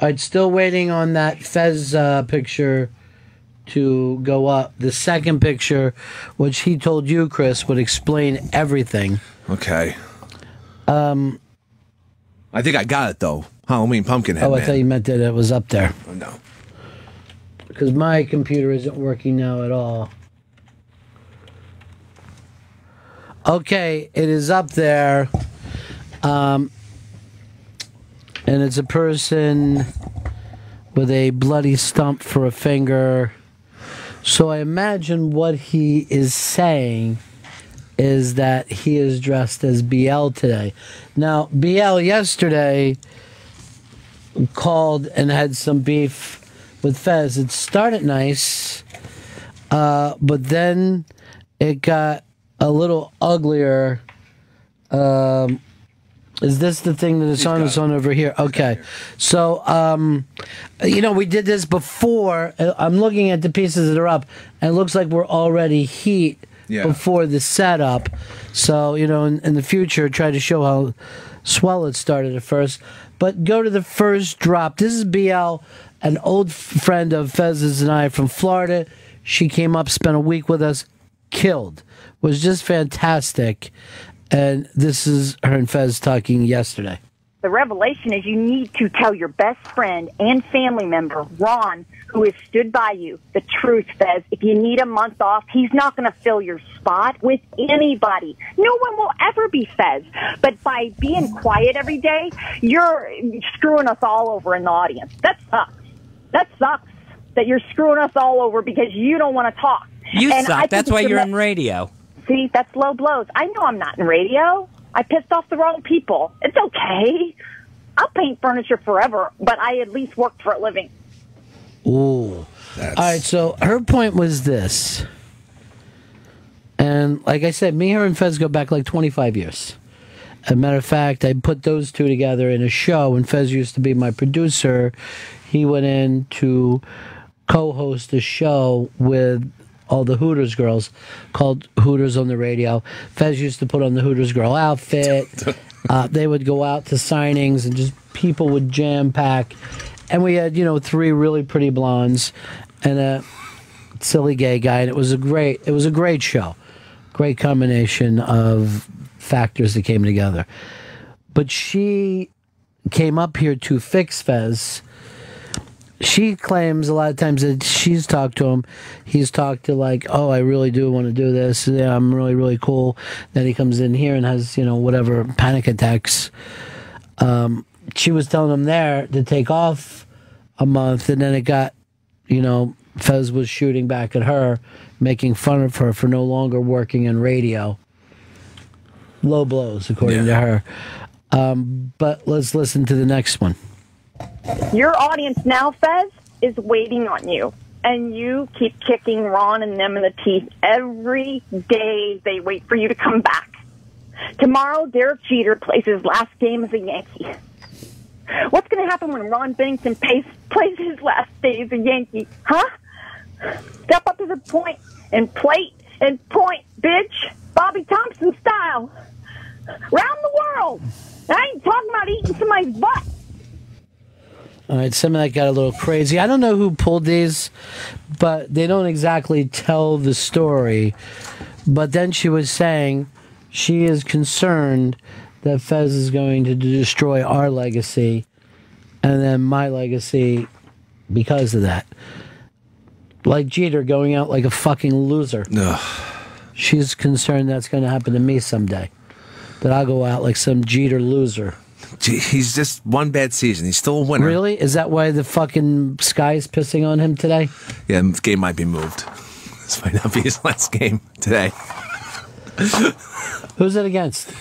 All right, still waiting on that Fez picture to go up. The second picture, which he told you, Chris, would explain everything. Okay. I think I got it, though. Halloween Pumpkinhead. I thought you meant that it was up there. Oh, no. Because my computer isn't working now at all. Okay, it is up there. And it's a person with a bloody stump for a finger. So I imagine what he is saying is that he is dressed as BL today. Now, BL yesterday called and had some beef with Fez. It started nice, but then it got a little uglier. Is this the thing that it's on? It's on over here. Okay. So, we did this before. I'm looking at the pieces that are up, and it looks like we're already heat before the setup. So, in the future, try to show how swell it started at first. But go to the first drop. This is BL, an old friend of Fez's and I from Florida. She came up, spent a week with us, killed. Was just fantastic. And this is her and Fez talking yesterday. The revelation is you need to tell your best friend and family member, Ron, who has stood by you, the truth, Fez. If you need a month off, he's not going to fill your spot with anybody. No one will ever be Fez. But by being quiet every day, you're screwing us all over in the audience. That sucks. That sucks that you're screwing us all over because you don't want to talk. You suck. That's why you're in radio. See, that's low blows. I know I'm not in radio. I pissed off the wrong people. It's okay. I'll paint furniture forever, but I at least worked for a living. Ooh. All right, so her point was this. And like I said, me, her, and Fez go back like 25 years. As a matter of fact, I put those two together in a show. When Fez used to be my producer, he went in to co-host a show with all the Hooters girls called Hooters on the Radio. Fez used to put on the Hooters girl outfit. They would go out to signings and just people would jam pack. And we had, three really pretty blondes and a silly gay guy. And it was a great show. Great combination of factors that came together. But she came up here to fix Fez. She claims a lot of times that she's talked to him. He's talked to I really do want to do this. Yeah, I'm really, really cool. Then he comes in here and has, whatever, panic attacks. She was telling him there to take off a month, and then it got, Fez was shooting back at her, making fun of her for no longer working in radio. Low blows, according to her. But let's listen to the next one. Your audience now, Fez, is waiting on you. And you keep kicking Ron and them in the teeth every day they wait for you to come back. Tomorrow, Derek Jeter plays his last game as a Yankee. What's going to happen when Ron Bennington plays his last day as a Yankee? Huh? Step up to the point and plate and point, bitch. Bobby Thompson style. Round the world. I ain't talking about eating somebody's butt. All right, some of that got a little crazy. I don't know who pulled these, but they don't exactly tell the story. But then she was saying she is concerned that Fez is going to destroy our legacy and then my legacy because of that. Like Jeter going out like a fucking loser. Ugh. She's concerned that's going to happen to me someday. That I'll go out like some Jeter loser. He's just one bad season. He's still a winner. Really? Is that why the fucking sky's pissing on him today? Yeah, the game might be moved. This might not be his last game today. Who's it against?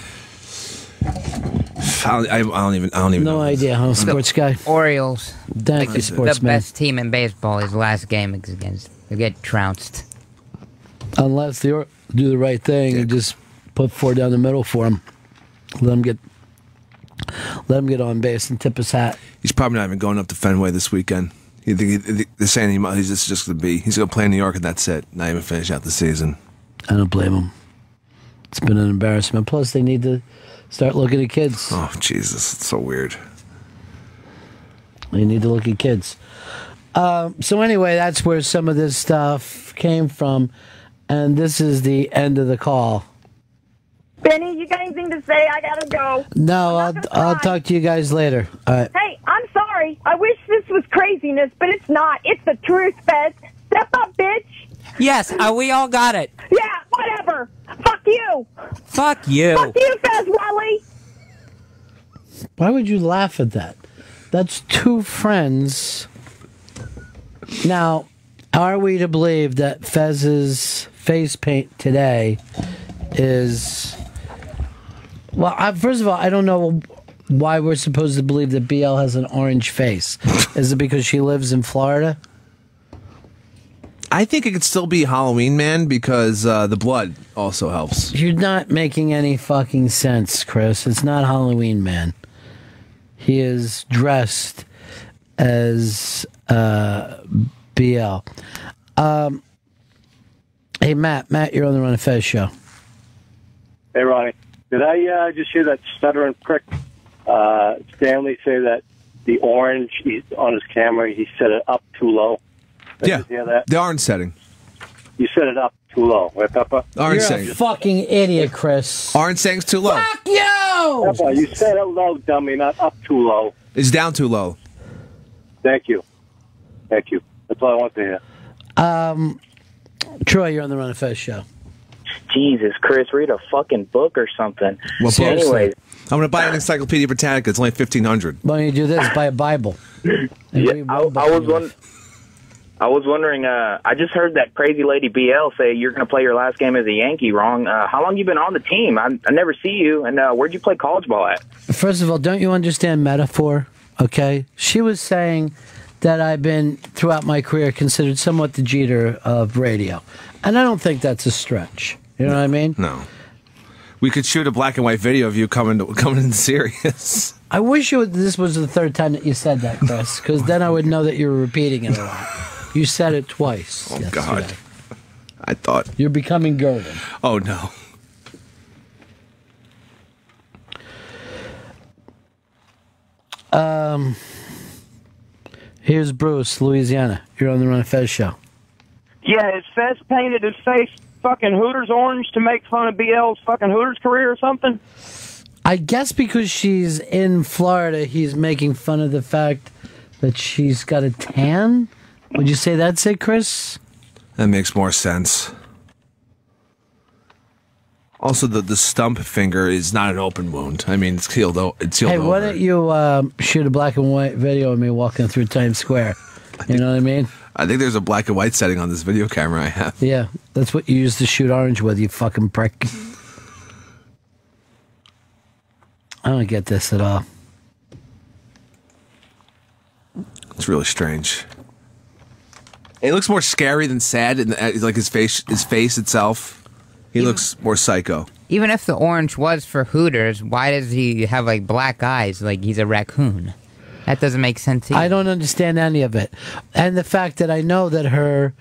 I don't even No know. idea, huh? Sports guy. Orioles. Thank you, sportsman. The best team in baseball. His last game is against. They get trounced. Unless they do the right thing and just put four down the middle for him. Let him get on base and tip his hat. He's probably not even going up to Fenway this weekend. They're saying he's just going to be. He's going to play in New York and that's it. Not even finish out the season. I don't blame him. It's been an embarrassment. Plus, they need to start looking at kids. Oh, Jesus. It's so weird. You need to look at kids. So anyway, that's where some of this stuff came from, and this is the end of the call. Benny, you got anything to say? I gotta go. No, I'll talk to you guys later. All right. Hey, I'm sorry. I wish this was craziness, but it's not. It's the truth, Fez. Step up, bitch. Yes, we all got it. Yeah, whatever. Fuck you. Fuck you. Fuck you, Fez Wally. Why would you laugh at that? That's two friends. Now, are we to believe that Fez's face paint today is... Well, first of all, I don't know why we're supposed to believe that BL has an orange face. Is it because she lives in Florida? I think it could still be Halloween Man because the blood also helps. You're not making any fucking sense, Chris. It's not Halloween Man. He is dressed as BL. Hey, Matt, you're on the Ron and Fez show. Hey, Ronnie. Did I just hear that stuttering prick Stanley say that the orange on his camera, he set it up too low? Did you hear that? The orange setting. You set it up too low, right, Peppa? Orange You're setting. a fucking idiot, Chris. Orange setting's too low. Fuck you! Peppa, you said it low, dummy, not up too low. It's down too low. Thank you. Thank you. That's all I want to hear. Troy, you're on the Ron and Fez show. Jesus, Chris, read a fucking book or something. What book? Anyway, I'm going to buy an Encyclopedia Britannica. It's only $1,500. Why don't you do this? Buy a Bible. yeah, I was wondering, I just heard that crazy lady BL say you're going to play your last game as a Yankee wrong. How long you been on the team? I never see you. And where'd you play college ball at? First of all, don't you understand metaphor? Okay? She was saying that I've been, throughout my career, considered somewhat the Jeter of radio. And I don't think that's a stretch. You know what I mean? No. We could shoot a black and white video of you coming in serious. I wish this was the third time that you said that, Chris, because then I would know that you were repeating it a lot. You said it twice. Oh, yesterday. God. I thought. You're becoming Gurdon. Oh, no. Here's Bruce, Louisiana. You're on the Ron and Fez show. Yeah, has Fez painted his face fucking Hooters orange to make fun of BL's fucking Hooters career or something? I guess because she's in Florida, he's making fun of the fact that she's got a tan. Would you say that's it, Chris? That makes more sense. Also, the stump finger is not an open wound. I mean, it's healed. It's healed. Hey, over. why don't you shoot a black and white video of me walking through Times Square? You know what I mean? I think there's a black and white setting on this video camera I have. Yeah, that's what you used to shoot orange with, you fucking prick. I don't get this at all. It's really strange. It looks more scary than sad, and like his face itself. He looks more psycho. Even if the orange was for Hooters, why does he have like black eyes like he's a raccoon? That doesn't make sense either. I don't understand any of it. And the fact that I know that her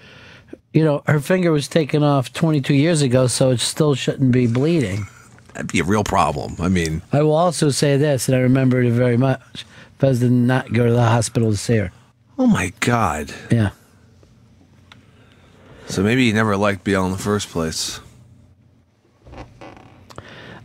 finger was taken off 22 years ago, so it still shouldn't be bleeding. That'd be a real problem. I mean, I will also say this, and I remember it very much. Fez did not go to the hospital to see her. oh my God. Yeah. So maybe he never liked BL in the first place.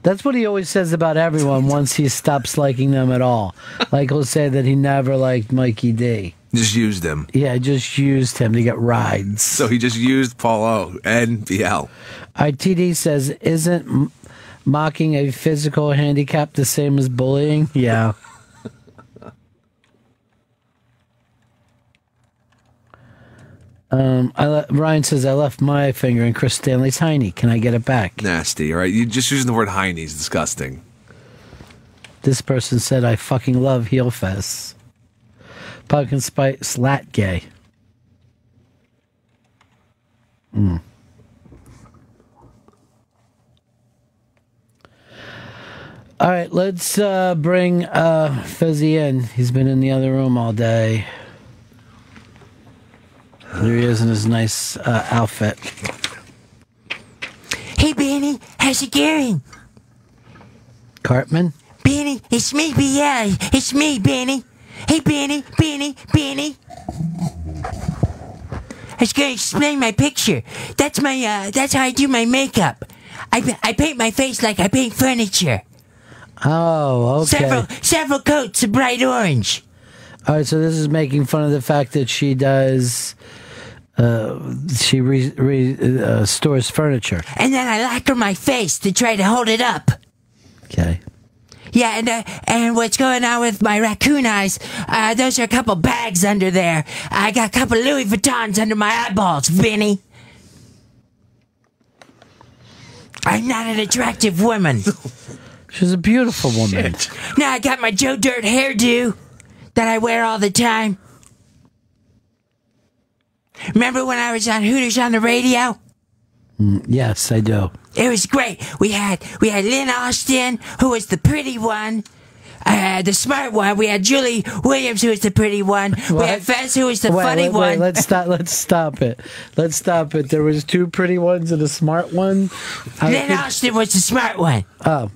That's what he always says about everyone once he stops liking them at all. Like he'll say that he never liked Mikey D. Just used him. Yeah, I just used him to get rides. So he just used Paul O and BL. ITD says, isn't mocking a physical handicap the same as bullying? Yeah. Ryan says, I left my finger in Chris Stanley's hiney. Can I get it back? Nasty, all right? You just using the word hiney is disgusting. This person said, I fucking love heel fests. Pumpkin Spice Lat Gay. All right, let's bring Fezzy in. He's been in the other room all day. There he is in his nice outfit. Hey, Benny, how's it going? Cartman? Benny, it's me, BL. It's me, Benny. Hey, Benny. I was going to explain my picture. That's how I do my makeup. I paint my face like I paint furniture. Oh, okay. Several coats of bright orange. All right, so this is making fun of the fact that she does. She stores furniture. And then I lacquer my face to try to hold it up. Okay. Yeah, and what's going on with my raccoon eyes? Those are a couple bags under there. I got a couple Louis Vuittons under my eyeballs, Vinny. I'm not an attractive woman. She's a beautiful woman. Shit. Now I got my Joe Dirt hairdo that I wear all the time. Remember when I was on Hooters on the radio? Yes, I do. It was great. We had Lynn Austin, who was the pretty one. The smart one. We had Julie Williams, who was the pretty one. What? We had Fez, who was the funny one. Let's stop it. There was two pretty ones and a smart one. Lynn Austin was the smart one. Oh.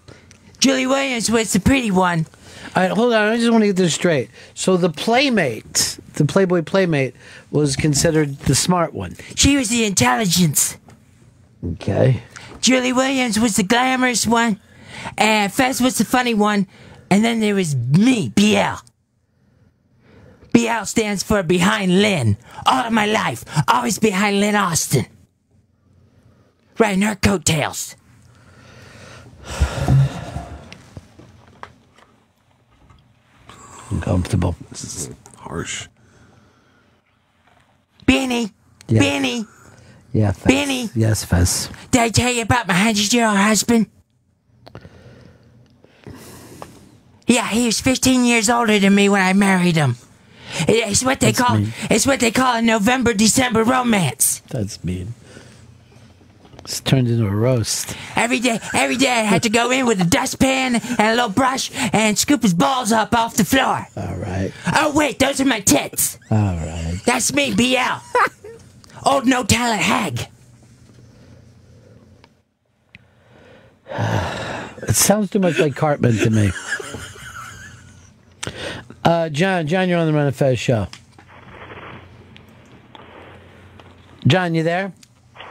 Julie Williams was the pretty one. All right, hold on. I just want to get this straight. So the Playmate, the Playboy Playmate, was considered the smart one. She was the intelligence. Okay. Julie Williams was the glamorous one. And Fez was the funny one. And then there was me, BL. BL stands for behind Lynn. All of my life, always behind Lynn Austin. Riding her coattails. Uncomfortable. This is harsh. Benny. Yeah. Benny. Yeah, Fez. Benny. Yes, Fez. Did I tell you about my 100-year-old husband? Yeah, he was 15 years older than me when I married him. It's what they call a November-December romance. That's mean. It's turned into a roast. Every day I had to go in with a dustpan and a little brush and scoop his balls up off the floor. All right. Oh, wait, those are my tits. All right. That's me, BL. Old no-talent hag. It sounds too much like Cartman to me. John, you're on the Run of Fez show. John, you there?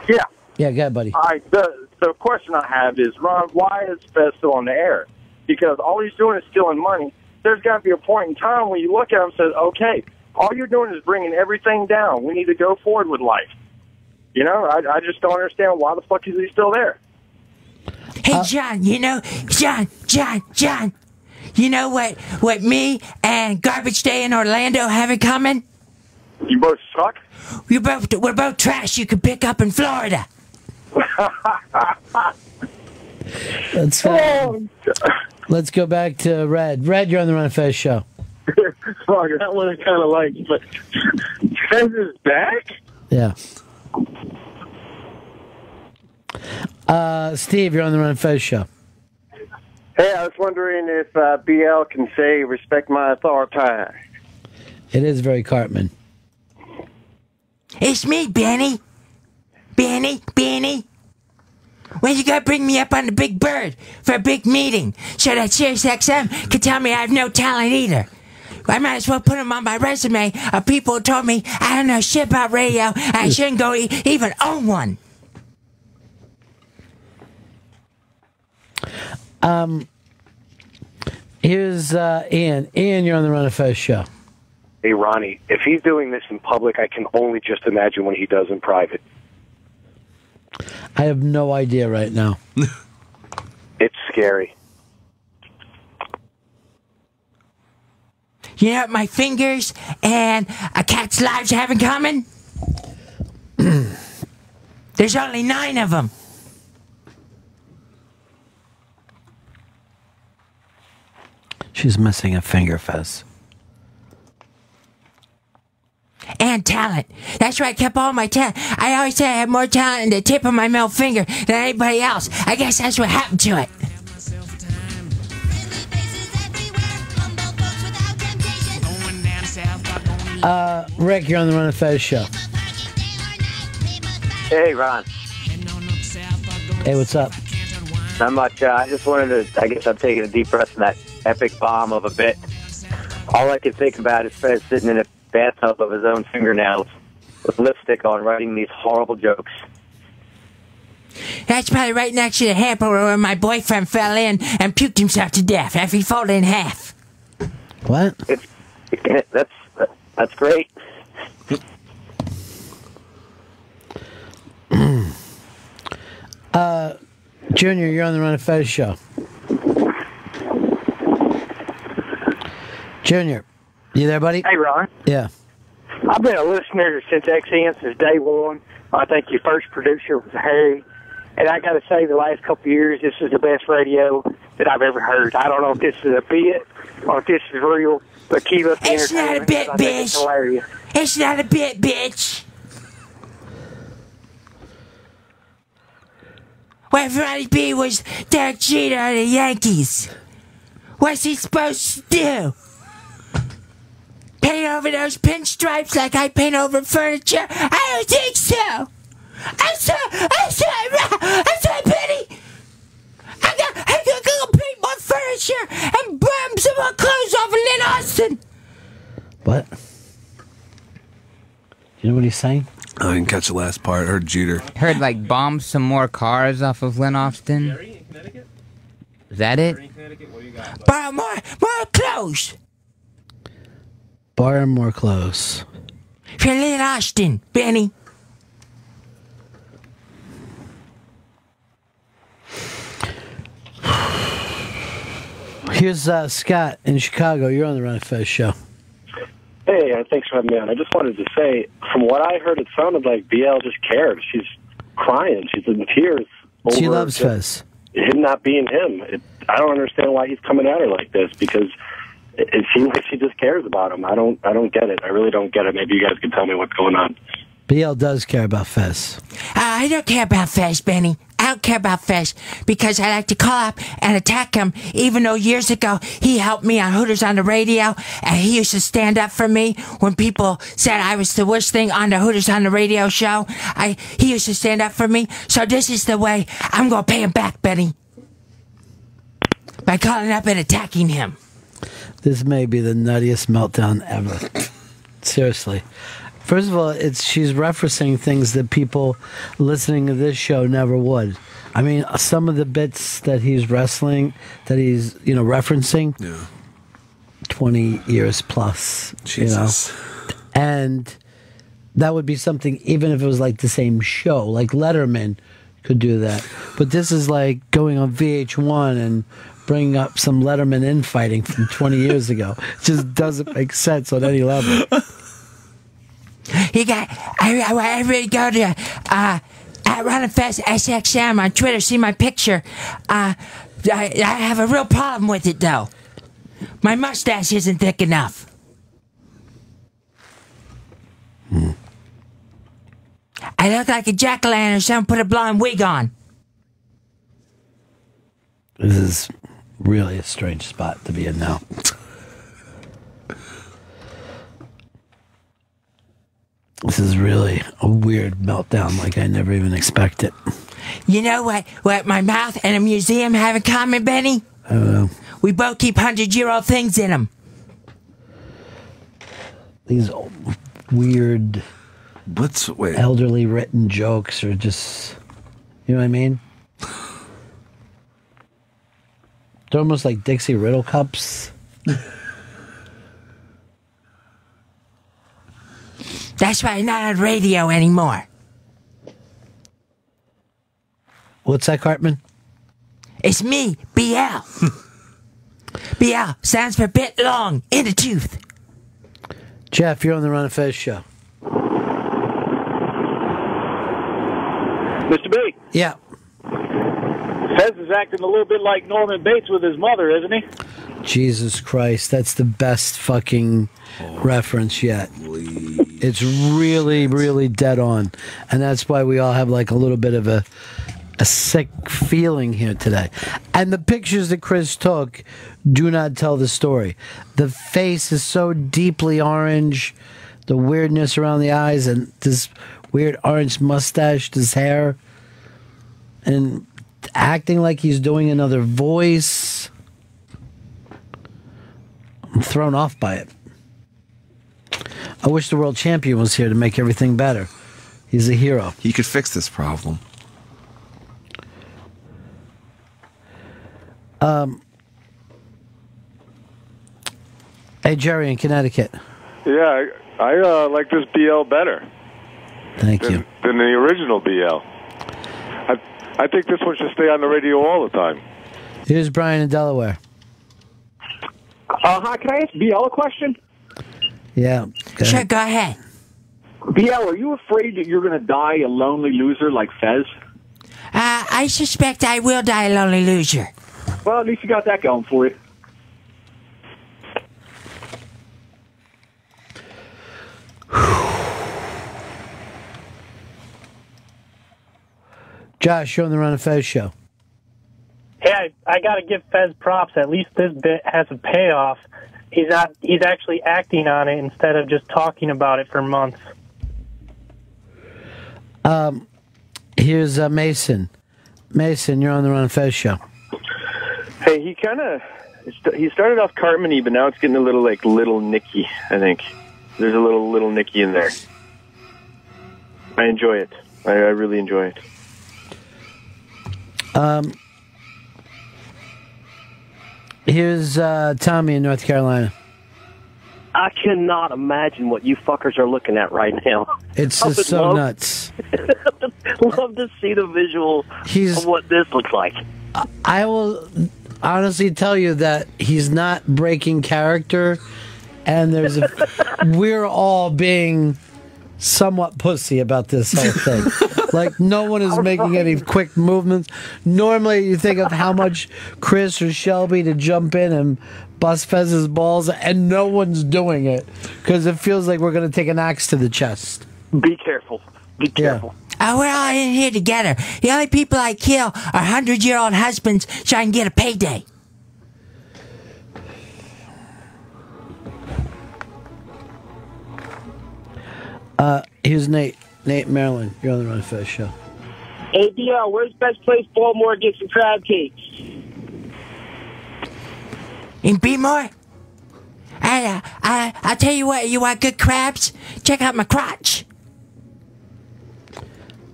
Yeah. Yeah, go ahead, buddy. All right. The question I have is, Ron, why is Fez still on the air? Because all he's doing is stealing money. There's got to be a point in time when you look at him and say, okay, all you're doing is bringing everything down. We need to go forward with life. You know, I just don't understand why the fuck is he still there? Hey, John, John. You know what me and Garbage Day in Orlando have in common? You both suck? We're both trash you could pick up in Florida. Let's go back to Red. Red, you're on the Run of Fez show. Fuck, that one I kind of like, but Fez is back? Yeah. Steve, you're on the Run of Fez show. Hey, I was wondering if BL can say, respect my authority. It is very Cartman. It's me, Benny. Benny. When you gonna bring me up on the Big Bird for a big meeting so that SiriusXM can tell me I have no talent either? I might as well put them on my resume of people who told me I don't know shit about radio and I shouldn't go even own one. Here's Ian. Ian, you're on the Run of Fez show. Hey, Ronnie, if he's doing this in public, I can only just imagine what he does in private. I have no idea right now. It's scary. You know what my fingers and a cat's lives have in common? There's only 9 of them. She's missing a finger, Fez. And talent. That's why I kept all my talent. I always say I have more talent in the tip of my middle finger than anybody else. I guess that's what happened to it. Rick, you're on the Run of Fez show. Hey, Ron. Hey, what's up? Not much. I just wanted to, I guess I'm taking a deep breath from that epic bomb of a bit. All I can think about is Fez sitting in a bathtub of his own fingernails with lipstick on, writing these horrible jokes. That's probably right next to the hamper where my boyfriend fell in and puked himself to death after he folded in half. What? That's great. Junior, you're on the Run of Fez show. Junior, you there, buddy? Hey, Ron. Yeah. I've been a listener since XN, since day one. I think your first producer was Harry. And I got to say, the last couple of years, this is the best radio that I've ever heard. I don't know if this is a bit or if this is real, but keep up the It's not a bit, bitch. It's hilarious. It's not a bit, bitch. What Ronnie B was Derek Jeter of the Yankees. What's he supposed to do? Paint over those pinstripes like I paint over furniture? I don't think so. I'm sorry, Benny. I'm gonna go paint more furniture and burn some more clothes off of Lynn Austin. What? You know what he's saying? I didn't catch the last part. I heard Jeter. Heard like bomb some more cars off of Lynn Austin. Is that it? Borrow more clothes. Borrow more clothes. For Lynn Austin, Benny. Here's Scott in Chicago. You're on the Run of Fez show. Hey, thanks for having me on. I just wanted to say, from what I heard, it sounded like BL just cared. She's crying. She's in tears. She loves Fez. Him not being him. I don't understand why he's coming at her like this, because it seems like she just cares about him. I don't get it. I really don't get it. Maybe you guys can tell me what's going on. BL does care about Fez. I don't care about Fez, Benny. I don't care about Fez because I like to call up and attack him, even though years ago he helped me on Hooters on the radio, and he used to stand up for me when people said I was the worst thing on the Hooters on the radio show. He used to stand up for me, so this is the way I'm going to pay him back, Benny. By calling up and attacking him. This may be the nuttiest meltdown ever. Seriously. First of all, she's referencing things that people listening to this show never would. I mean, some of the bits that he's referencing, 20 years plus, Jesus. And that would be something, even if it was like the same show, like Letterman could do that. But this is like going on VH1 and bringing up some Letterman infighting from 20 years ago. It just doesn't make sense on any level. I really go to at Run and Fest SXM on Twitter, see my picture. I have a real problem with it though. My mustache isn't thick enough. I look like a jack-o'-lantern or someone put a blonde wig on. This is really a strange spot to be in now. This is really a weird meltdown like I never even expected. You know what my mouth and a museum have in common, Benny? I don't know. We both keep 100-year-old things in them. These weird, elderly written jokes are just, you know what I mean? They're almost like Dixie Riddle cups. That's why I'm not on radio anymore. What's that, Cartman? It's me, BL. BL stands for bit long in the tooth. Jeff, you're on the Run of Fez show. Mr. B. Yeah. Fez is acting a little bit like Norman Bates with his mother, isn't he? Jesus Christ, that's the best fucking reference yet. It's really, really dead on. And that's why we all have like a little bit of a sick feeling here today. And the pictures that Chris took do not tell the story. The face is so deeply orange, the weirdness around the eyes, and this weird orange mustache, this hair, and acting like he's doing another voice. I'm thrown off by it. I wish the world champion was here to make everything better. He's a hero. He could fix this problem. Hey, Jerry in Connecticut. Yeah, I like this BL better. Thank you. Than the original BL. I think this one should stay on the radio all the time. Here's Brian in Delaware. Hi, can I ask BL a question? Yeah. Sure, go ahead. BL, are you afraid that you're going to die a lonely loser like Fez? I suspect I will die a lonely loser. Well, at least you got that going for you. Josh, you're on the Run of Fez show. Hey, I got to give Fez props. At least this bit has a payoff. He's actually acting on it instead of just talking about it for months. Here's Mason. Mason, you're on the Run of Fez show. Hey, he started off Cartman-y, but now it's getting a little like Little Nicky, I think. There's a little Nicky in there. I enjoy it. I really enjoy it. Here's Tommy in North Carolina. I cannot imagine what you fuckers are looking at right now. It's just so nuts. Love to see the visual of what this looks like. I will honestly tell you that he's not breaking character, and we're all being somewhat pussy about this whole thing. Like, no one is making any quick movements. Normally, you think of how much Chris or Shelby to jump in and bust Fez's balls, and no one's doing it because it feels like we're going to take an axe to the chest. Be careful. Be careful. Oh, we're all in here together. The only people I kill are 100-year-old husbands so I can get a payday. Here's Nate. Nate, Maryland. You're on the Run of Fez show. Hey, DL, where's the best place Baltimore to get some crab cakes? In Beemore? I'll tell you what, you want good crabs? Check out my crotch.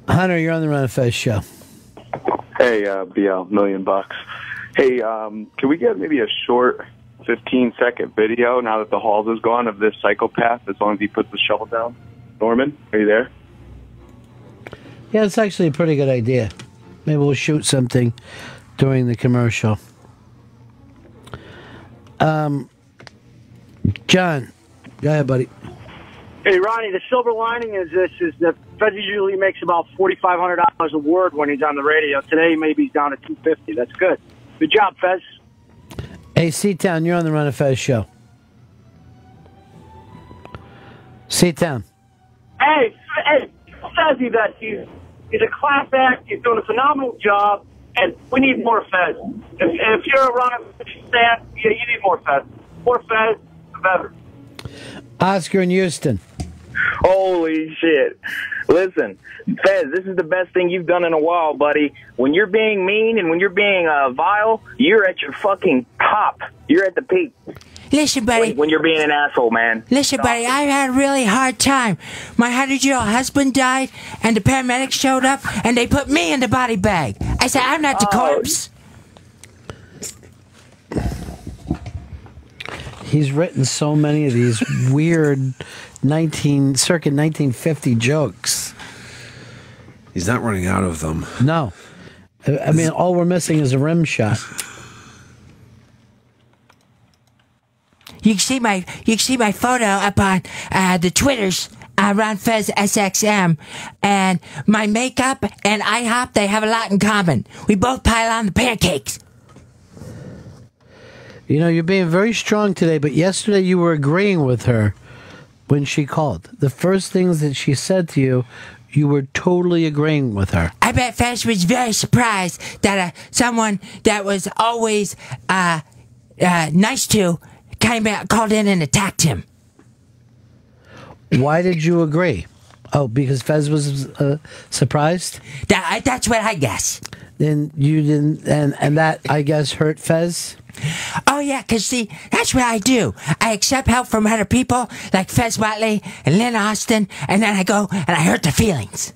Hunter, you're on the Run of Fez show. Hey, BL, $1,000,000. Hey, can we get maybe a short 15-second video now that the Halls is gone of this psychopath, as long as he puts the shovel down? Norman, are you there? Yeah, it's actually a pretty good idea. Maybe we'll shoot something during the commercial. John, go ahead, buddy. Hey, Ronnie, the silver lining is that Fez usually makes about $4,500 a word when he's on the radio. Today, maybe he's down to $250. That's good. Good job, Fez. Hey, C-Town, you're on the Run of Fez show. C-Town. Hey, Fezzy, he's a class act. He's doing a phenomenal job, and we need more Fez. If you're a Ron fan, you need more Fez. More Fez, the better. Oscar in Houston. Holy shit. Listen, Fez, this is the best thing you've done in a while, buddy. When you're being mean and when you're being vile, you're at your fucking top. You're at the peak. Listen, buddy. When you're being an asshole, man. Listen, buddy, I've had a really hard time. My 100-year-old husband died, and the paramedics showed up, and they put me in the body bag. I said, I'm not the corpse. He's written so many of these weird circa 1950 jokes. He's not running out of them. No. I mean, all we're missing is a rim shot. You can see my photo up on the Twitters, Ron Fez SXM, and my makeup and IHOP, they have a lot in common. We both pile on the pancakes. You know, you're being very strong today, but yesterday you were agreeing with her when she called. The first things that she said to you, you were totally agreeing with her. I bet Fez was very surprised that someone that was always nice to called in and attacked him. Why did you agree? Oh, because Fez was surprised? That's what I guess. Then you didn't, and that, I guess, hurt Fez? Oh, yeah, because, see, that's what I do. I accept help from other people, like Fez Watley and Lynn Austin, and then I go and I hurt their feelings.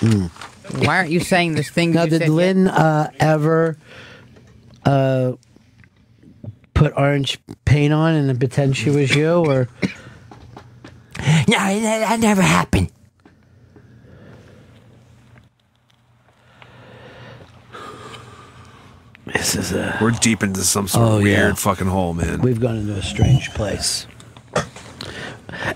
Why aren't you saying this thing? Now, did Lynn ever put orange paint on and then pretend she was you, or? No, that never happened. This is We're deep into some sort of weird fucking hole, man. We've gone into a strange place.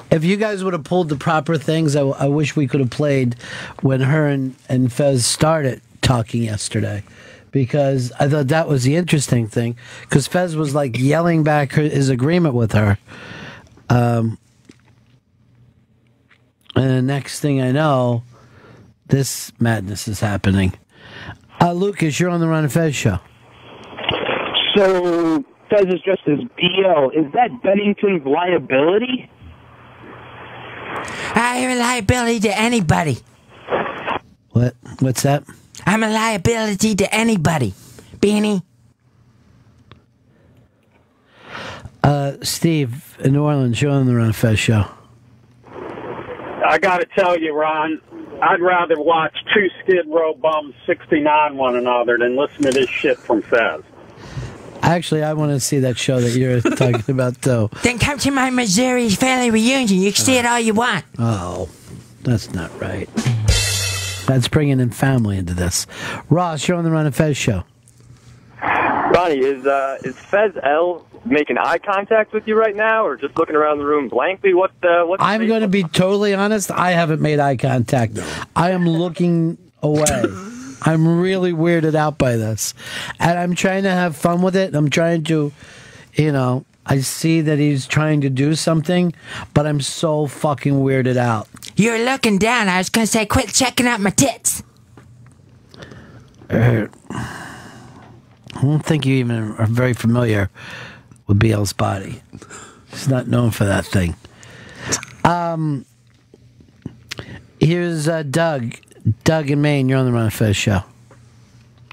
If you guys would have pulled the proper things, I wish we could have played when her and Fez started talking yesterday. Because I thought that was the interesting thing. Because Fez was like yelling back his agreement with her. And the next thing I know, this madness is happening. Lucas, you're on the Ron and Fez show. So, Fez is dressed as BL. Is that Bennington's liability? I'm a liability to anybody. What's that? I'm a liability to anybody. Beanie. Steve, in New Orleans, you're on the Ron and Fez show. I got to tell you, Ron, I'd rather watch two Skid Row bums 69 one another than listen to this shit from Fez. Actually, I want to see that show that you're talking about, though. Then come to my Missouri family reunion. You can see it all you want. Oh, that's not right. That's bringing in family into this. Ross, you're on the Ron and Fez show. Ronnie, is Fez L making eye contact with you right now, or just looking around the room blankly? What's I'm going to be totally honest. I haven't made eye contact. I am looking away. I'm really weirded out by this. And I'm trying to have fun with it. I'm trying to, I see that he's trying to do something, but I'm so fucking weirded out. You're looking down. I was going to say, quit checking out my tits. I don't think you even are very familiar with BL's body. He's not known for that thing. Here's Doug. Doug in Maine, you're on the Ron and Fez show.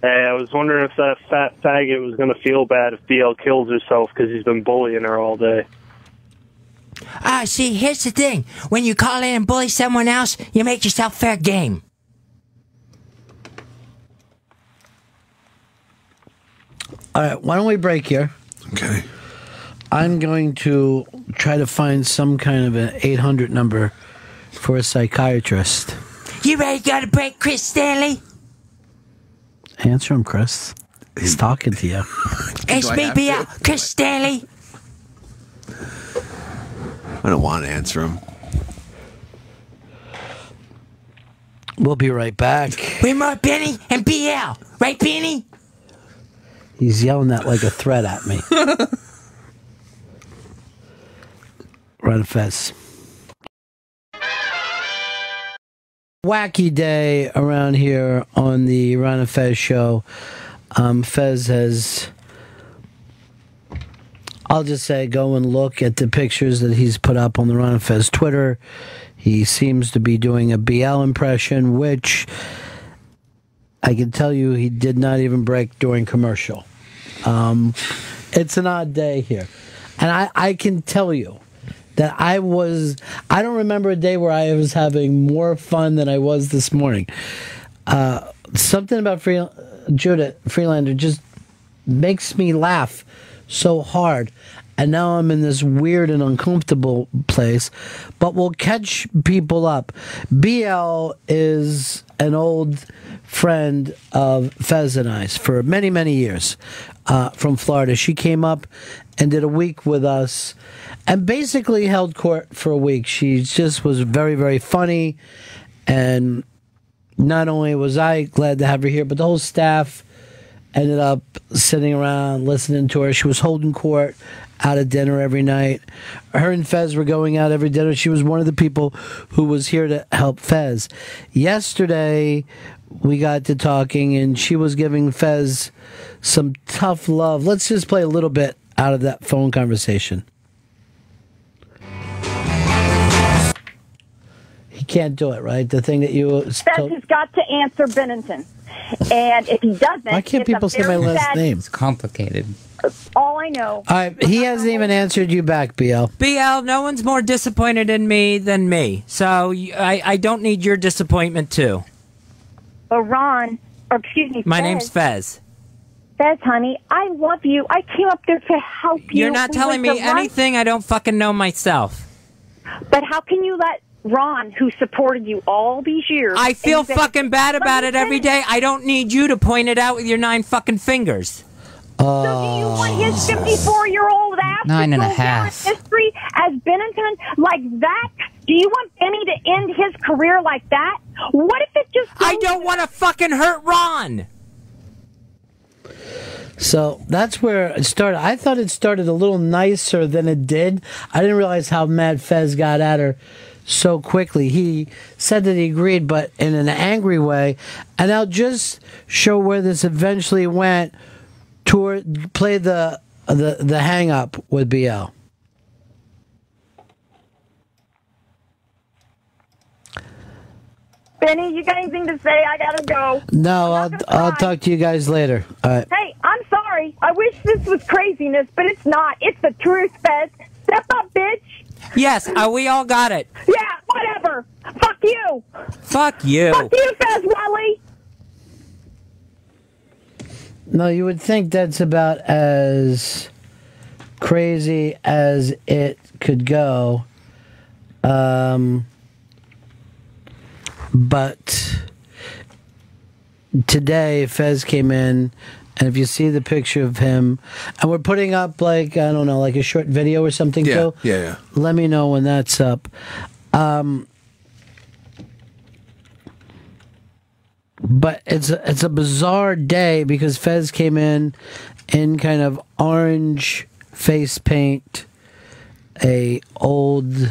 Hey, I was wondering if that fat faggot was going to feel bad if BL kills herself because he's been bullying her all day. See, here's the thing. When you call in and bully someone else, you make yourself fair game. All right, why don't we break here? Okay. I'm going to try to find some kind of an 800 number for a psychiatrist. You ready to go to break, Chris Stanley? Answer him, Chris. He's talking to you. It's me, BL. Chris Stanley. I don't want to answer him. We'll be right back. We're more Benny and BL. Right, Benny? He's yelling that like a threat at me. Ron and Fez. Wacky day around here on the Ron and Fez show. Fez has, I'll just say, go and look at the pictures that he's put up on the Ron and Fez Twitter. He seems to be doing a BL impression, which I can tell you he did not even break during commercial. It's an odd day here. And I can tell you that I don't remember a day where I was having more fun than I was this morning. Something about Judith Freelander just makes me laugh so hard. And now I'm in this weird and uncomfortable place. But we'll catch people up. BL is an old friend of Fez and I's for many, many years from Florida. She came up and did a week with us and basically held court for a week. She just was very, very funny. And not only was I glad to have her here, but the whole staff ended up sitting around listening to her. She was holding court, out at dinner every night. Her and Fez were going out every dinner. She was one of the people who was here to help Fez. Yesterday, we got to talking, and she was giving Fez some tough love. Let's just play a little bit out of that phone conversation. He can't do it, right? The thing that you... Fez has got to answer Bennington. And if he doesn't... Why can't people say my last name? It's complicated. That's all I know. All right, he hasn't even answered you back, BL. BL, no one's more disappointed in me than me, so I don't need your disappointment too. Ron, or excuse me, My Fez. name's Fez. Fez, honey, I love you. I came up there to help you. You're not telling me anything I don't fucking know myself. But how can you let Ron, who supported you all these years... I feel fucking bad about it every day. I don't need you to point it out with your 9 fucking fingers. So do you want his 54-year-old ass 9 and a to go half. down in history as Bennington like that? Do you want Benny to end his career like that? What if it just... I don't want to fucking hurt Ron. So that's where it started. I thought it started a little nicer than it did. I didn't realize how mad Fez got at her so quickly. He said that he agreed, but in an angry way. And I'll just show where this eventually went. Play the hang up with BL. Benny, you got anything to say? I gotta go. No, I'll talk to you guys later. All right. Hey, I'm sorry. I wish this was craziness, but it's not. It's the truth, Fez. Step up, bitch. Yes, we all got it. Yeah, whatever. Fuck you. Fuck you. Fuck you, Fez Wally. No, you would think that's about as crazy as it could go. But today, Fez came in, and if you see the picture of him, and we're putting up, like, I don't know, like a short video or something, too. Yeah. Let me know when that's up. But it's a bizarre day because Fez came in kind of orange face paint, a old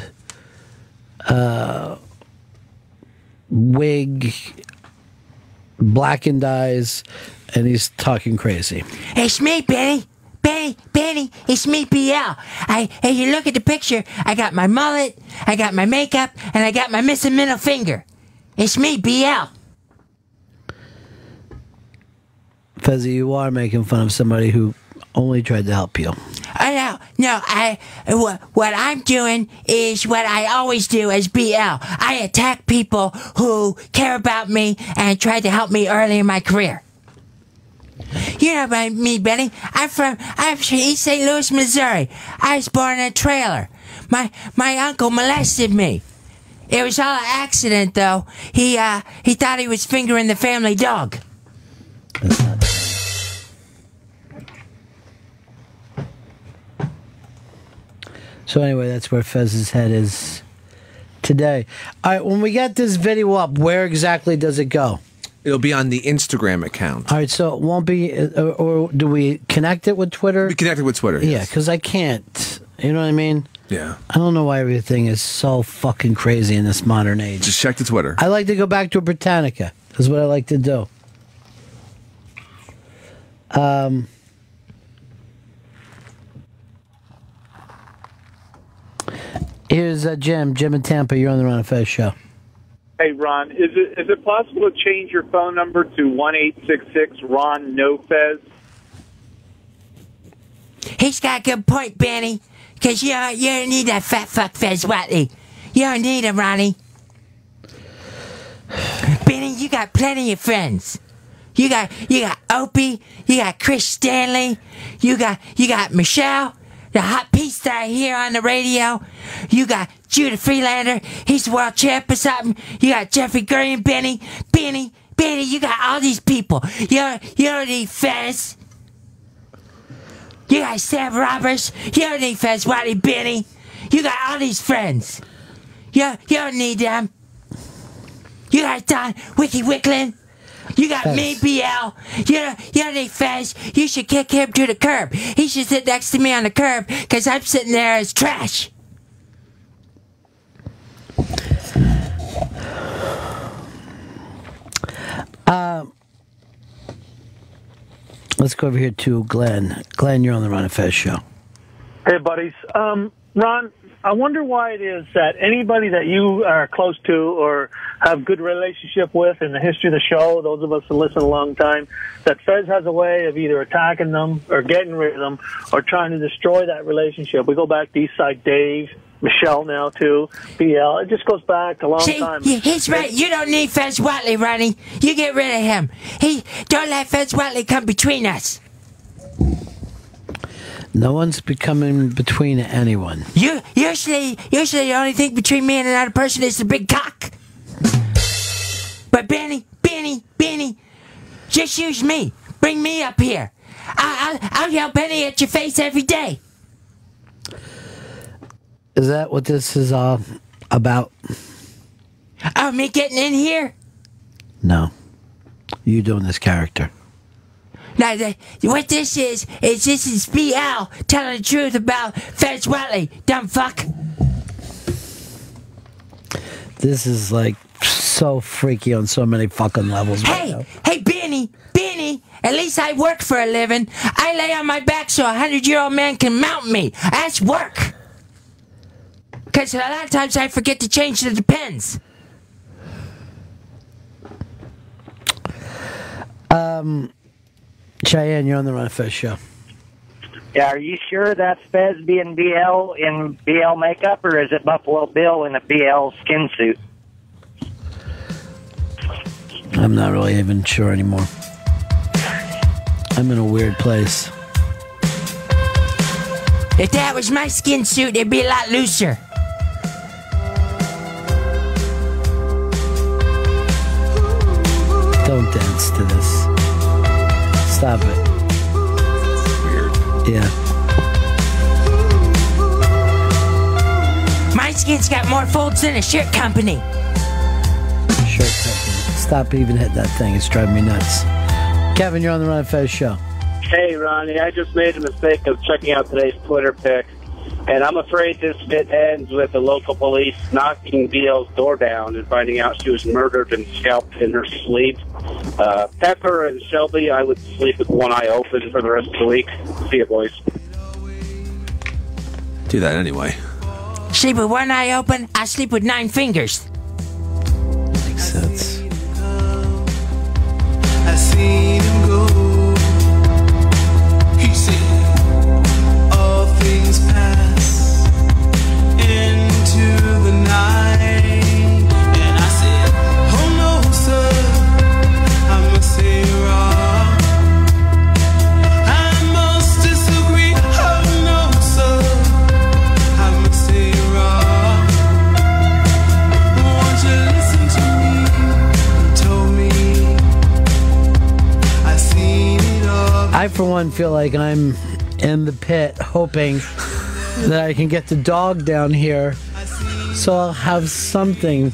wig, blackened eyes, and he's talking crazy. It's me, Benny. Benny, it's me, BL. Hey, you look at the picture. I got my mullet, I got my makeup, and I got my missing middle finger. It's me, BL. Fezzy, you are making fun of somebody who only tried to help you. What I'm doing is what I always do as BL. I attack people who care about me and tried to help me early in my career. You know about me, Benny. I'm from East St. Louis, Missouri. I was born in a trailer. My uncle molested me. It was all an accident, though. He thought he was fingering the family dog. So anyway, that's where Fez's head is today. All right, when we get this video up, where exactly does it go? It'll be on the Instagram account. All right, so it won't be, or do we connect it with Twitter? We connect it with Twitter, yes. Yeah, because I can't. You know what I mean? Yeah. I don't know why everything is so fucking crazy in this modern age. Just check the Twitter. I like to go back to a Britannica. Is what I like to do. Here's Jim in Tampa. You're on the Ron and Fez show. Hey, Ron, is it possible to change your phone number to 1-866 no Fez? He's got a good point, Benny. Because you don't need that fat fuck Fez Watley. You don't need him, Ronnie. Benny, you got plenty of friends. You got Opie. You got Chris Stanley. You got Michelle, the hot piece that I hear on the radio. You got Judah Freelander. He's the world champ or something. You got Jeffrey Green, Benny, you got all these people. You don't need Fez. You got Sam Roberts. You don't need Fez Watley, Benny. You got all these friends. You don't need them. You got Don Wiki Wicklin. You got me, BL. You don't need Fez. You should kick him to the curb. He should sit next to me on the curb because I'm sitting there as trash. Let's go over here to Glenn. Glenn, you're on the Ron and Fez show. Hey, buddies. Ron, I wonder why it is that anybody that you are close to or have good relationship with in the history of the show, those of us that listen a long time, that Fez has a way of either attacking them or getting rid of them or trying to destroy that relationship. We go back to Eastside Dave, Michelle now too, BL. It just goes back a long time. He's right. You don't need Fez Watley, Ronnie. You get rid of him. Don't let Fez Watley come between us. No one's becoming between anyone. Usually the only thing between me and another person is the big cock. But Benny, just use me. Bring me up here. I'll yell Benny at your face every day. Is that what this is all about? Oh, me getting in here? No. You doing this character. Now, what this is this is BL telling the truth about Fez Watley, dumb fuck. This is like so freaky on so many fucking levels. Hey, Benny, at least I work for a living. I lay on my back so a 100-year-old man can mount me. That's work. Because a lot of times I forget to change the depends. Cheyenne, you're on the Ron and Fez show. Yeah, are you sure that's Fez being BL in BL makeup, or is it Buffalo Bill in a BL skin suit? I'm not really even sure anymore. I'm in a weird place. If that was my skin suit, it'd be a lot looser. Don't dance to this. Stop it. Weird. Yeah. My skin's got more folds than a shirt company. Shirt company. Stop even hitting that thing. It's driving me nuts. Kevin, you're on the Ron and Fez show. Hey, Ronnie, I just made a mistake of checking out today's Twitter pic, and I'm afraid this bit ends with the local police knocking BL's door down and finding out she was murdered and scalped in her sleep. Pepper and Shelby, I would sleep with one eye open for the rest of the week. See you, boys. Do that anyway. Sleep with one eye open, I sleep with 9 fingers. Makes sense. I seen him go. He said, all things pass into the night. And I said, oh no, sir, I must say you're wrong. I must disagree. Oh no, sir, I must say you're wrong. Won't you listen to me? You told me I seen it all. I, for one, feel like I'm in the pit hoping that I can get the dog down here so I'll have something.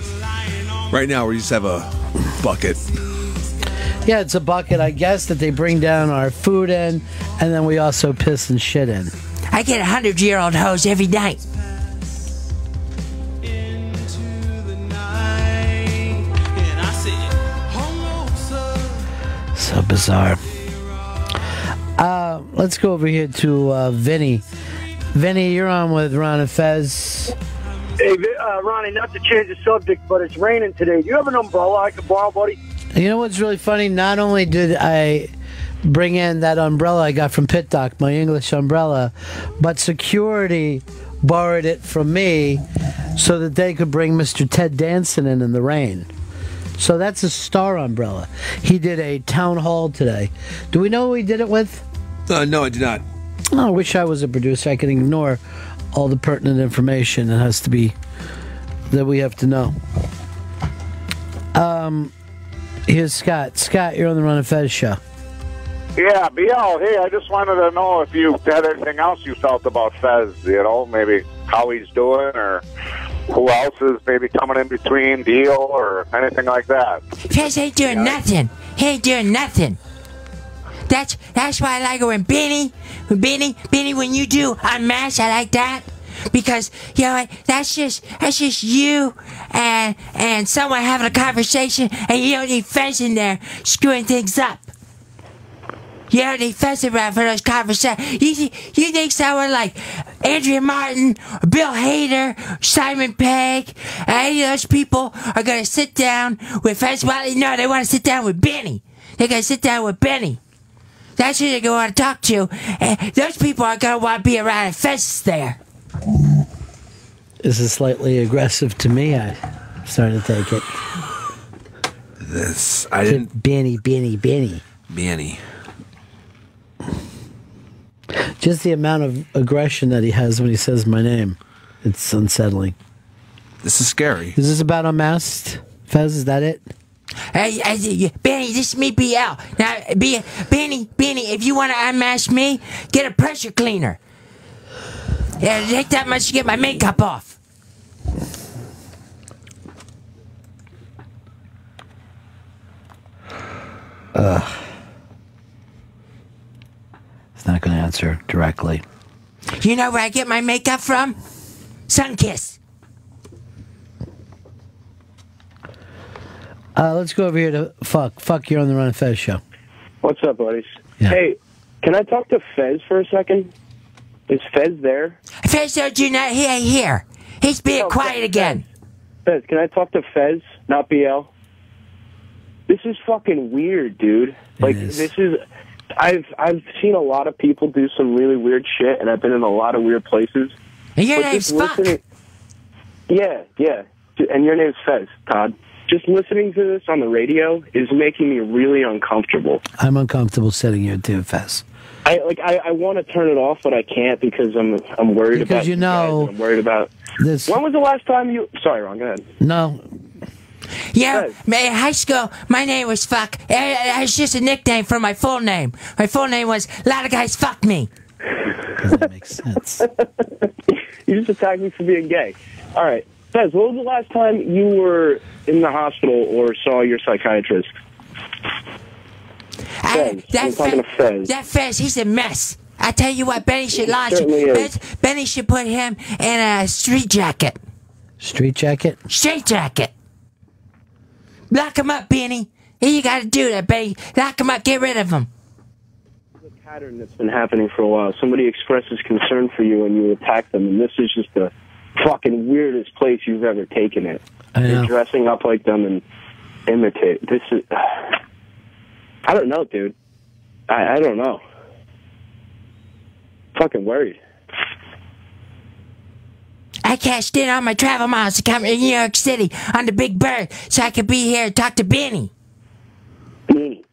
Right now, we just have a bucket. Yeah, it's a bucket, I guess, that they bring down our food in, and then we also piss and shit in. I get 100-year-old hose every night. So bizarre. Let's go over here to Vinny. Vinny, you're on with Ron and Fez. Hey, Ronnie, not to change the subject, but it's raining today. Do you have an umbrella I can borrow, buddy? You know what's really funny? Not only did I bring in that umbrella I got from Pit Doc, my English umbrella, but security borrowed it from me so that they could bring Mr. Ted Danson in the rain. So that's a star umbrella. He did a town hall today. Do we know who he did it with? No, I do not. Oh, I wish I was a producer. I could ignore all the pertinent information that has to be, that we have to know. Here's Scott. Scott, you're on the Ron and Fez show. Yeah, BL, hey, I just wanted to know if you had anything else you felt about Fez, you know, maybe how he's doing or who else is maybe coming in between deal or anything like that. Fez ain't doing nothing. He ain't doing nothing. That's why I like it when Benny, when you do Unmasked, I like that. Because, you know what, that's just you and someone having a conversation, and you don't need Fez in there screwing things up. You don't need Fez around for those conversations. You think someone like Andrea Martin, Bill Hader, Simon Pegg, any of those people are going to sit down with Fez Whatley. No, they want to sit down with Benny. They're going to sit down with Benny. That's who they're going to want to talk to. And those people are going to want to be around if Fez is there. This is slightly aggressive to me. I started to take it. I didn't. Benny. Benny. Just the amount of aggression that he has when he says my name. It's unsettling. This is scary. Is this about Unmasked? Fez, is that it? Hey, Benny, this is me, BL. Now, Benny, if you want to unmask me, get a pressure cleaner. Yeah, take that much to get my makeup off. It's not going to answer directly. You know where I get my makeup from? Sunkiss. Let's go over here to Fuck. Fuck, you're on the Ron and Fez show. What's up, buddies? Yeah. Hey, can I talk to Fez for a second? Is Fez there? Fez, don't you know he ain't here? He's being quiet again. Fez, can I talk to Fez, not BL? This is fucking weird, dude. Like, this is... I've seen a lot of people do some really weird shit, and I've been in a lot of weird places. And your name's Fuck. Yeah. And your name's Fez, Todd. Just listening to this on the radio is making me really uncomfortable. I'm uncomfortable sitting here too, Fez. I want to turn it off, but I can't because I'm worried about Because you know... I'm worried about... This. When was the last time you... Sorry, Ron, go ahead. No. Yeah, in high school, my name was Fuck. It's just a nickname for my full name. My full name was A Lot of Guys Fuck Me. Doesn't make sense. You just attacked me for being gay. All right. Fez, what was the last time you were in the hospital or saw your psychiatrist? Fez. I'm talking to Fez. That Fez, he's a mess. I tell you what, Benny should launch it. Benny should put him in a street jacket. Street jacket? Straight jacket. Lock him up, Benny. You gotta do that, Benny. Lock him up, get rid of him. It's a pattern that's been happening for a while. Somebody expresses concern for you and you attack them, and this is just the fucking weirdest place you've ever taken it. You're dressing up like them and imitate. This is... I don't know, dude. I don't know. Fucking worried. I cashed in on my travel miles to come to New York City on the Big Bird so I could be here and talk to Benny. Benny.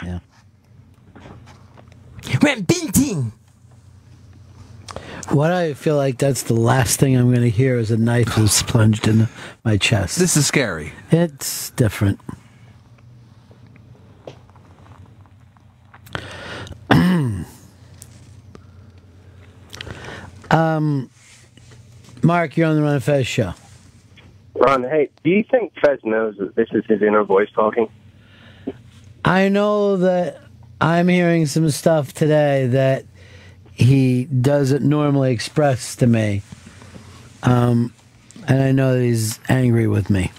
Yeah. When Binting. What I feel like that's the last thing I'm going to hear is a knife is plunged in my chest. This is scary. It's different. Mark, you're on the Ron and Fez show. Ron, hey, do you think Fez knows that this is his inner voice talking? I know that I'm hearing some stuff today that he doesn't normally express to me. And I know that he's angry with me.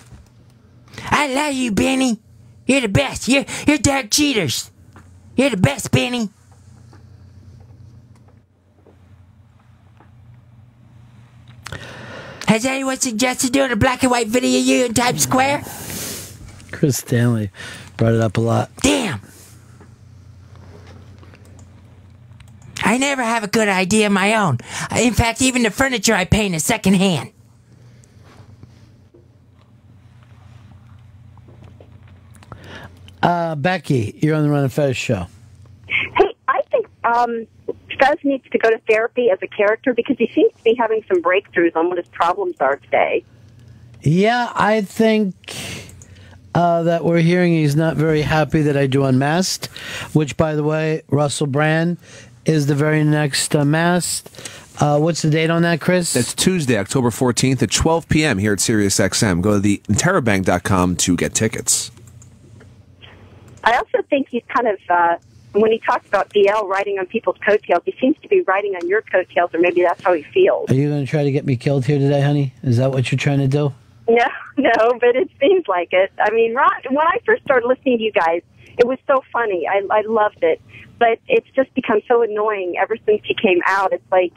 I love you, Benny. You're the best. You're Derek Cheaters. You're the best, Benny. Has anyone suggested doing a black and white video of you in Times Square? Chris Stanley brought it up a lot. Damn. I never have a good idea of my own. In fact, even the furniture I paint is secondhand. Becky, you're on the Ron and Fez show. Hey, I think Fez needs to go to therapy as a character because he seems to be having some breakthroughs on what his problems are today. Yeah, I think that we're hearing he's not very happy that I do Unmasked, which, by the way, Russell Brand is the very next Masked. What's the date on that, Chris? That's Tuesday, October 14th at 12 p.m. here at SiriusXM. Go to the interrabank.com to get tickets. I also think he's kind of, when he talks about DL riding on people's coattails, he seems to be riding on your coattails, or maybe that's how he feels. Are you going to try to get me killed here today, honey? Is that what you're trying to do? No, but it seems like it. I mean, Ron, when I first started listening to you guys, it was so funny. I loved it. But it's just become so annoying ever since he came out. It's like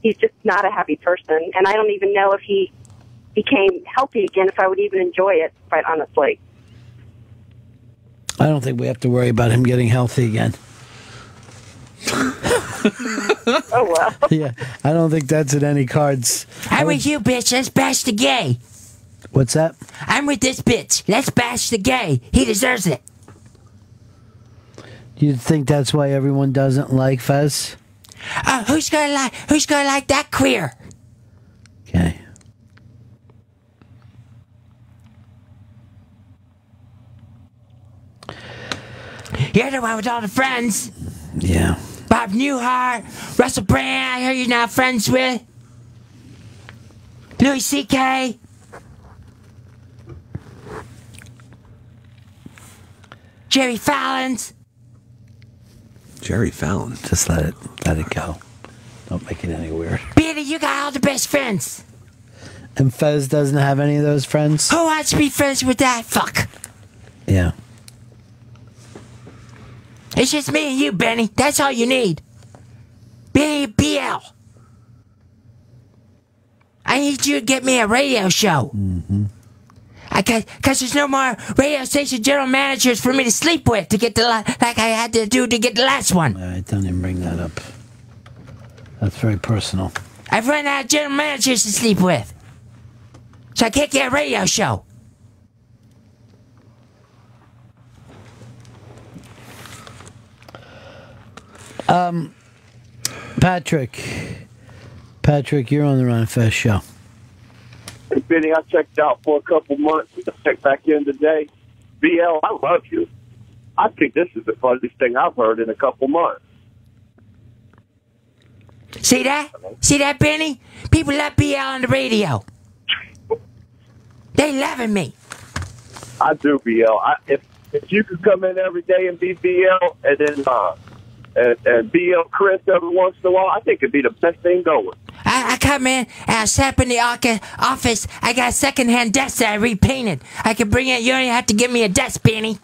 he's just not a happy person. And I don't even know if he became healthy again, if I would even enjoy it, quite honestly. I don't think we have to worry about him getting healthy again. Oh, well. Yeah, I don't think that's in any cards. I'm with you, bitch. Let's bash the gay. What's that? I'm with this bitch. Let's bash the gay. He deserves it. You think that's why everyone doesn't like Fez? Who's gonna like that queer? Okay. You're the one with all the friends. Yeah. Bob Newhart, Russell Brand, I hear you're now friends with. Louis C.K. Jerry Fallon's. Jerry Fallon. Just let it go. Don't make it any weird. Beardy, you got all the best friends. And Fez doesn't have any of those friends? Who wants to be friends with that fuck? Yeah. It's just me and you, Benny. That's all you need. Benny BL. I need you to get me a radio show. Mm-hmm. Because there's no more radio station general managers for me to sleep with to get the like I had to do to get the last one. All right, don't even bring that up. That's very personal. I've run out of general managers to sleep with. So I can't get a radio show. Patrick, you're on the Ron Fest show. Hey, Benny, I checked out for a couple months. I checked back in today. BL, I love you. I think this is the funniest thing I've heard in a couple months. See that? See that, Benny? People love BL on the radio. They loving me. I do, BL. If you could come in every day and be BL, and then and BL Chris every once in a while, I think it'd be the best thing going. I come in and I set up in the office. I got a second-hand desk that I repainted. I can bring it. You don't even have to give me a desk, Benny.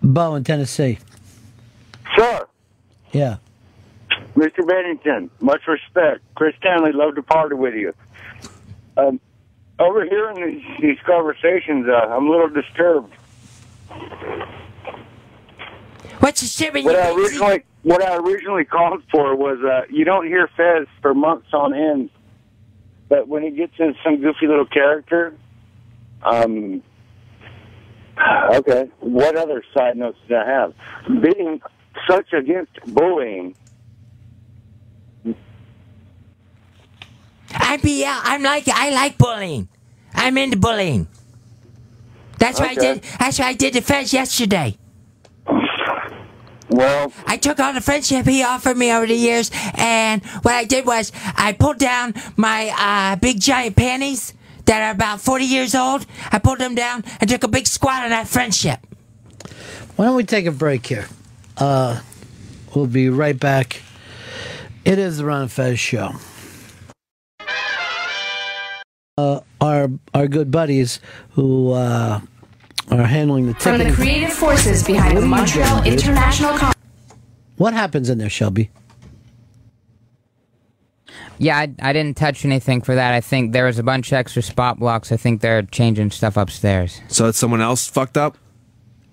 Bo in Tennessee. Sir. Yeah. Mr. Bennington, much respect. Chris Stanley, love to party with you. Over here in these conversations, I'm a little disturbed. What's disturbing you? What I originally called for was you don't hear Fez for months on end, but when he gets in some goofy little character, okay. What other side notes do I have? Being such against bullying. I like bullying. I'm into bullying. That's what I did. That's what I did to Fez yesterday. Well, I took all the friendship he offered me over the years, and what I did was I pulled down my big giant panties that are about 40 years old. I pulled them down and took a big squat on that friendship. Why don't we take a break here? We'll be right back. It is the Ron Fez show. Our good buddies who are handling the From ticketing. the creative forces behind the Montreal International Con. What happens in there, Shelby? Yeah, I didn't touch anything for that. I think there was a bunch of extra spot blocks. I think they're changing stuff upstairs. So it's someone else fucked up?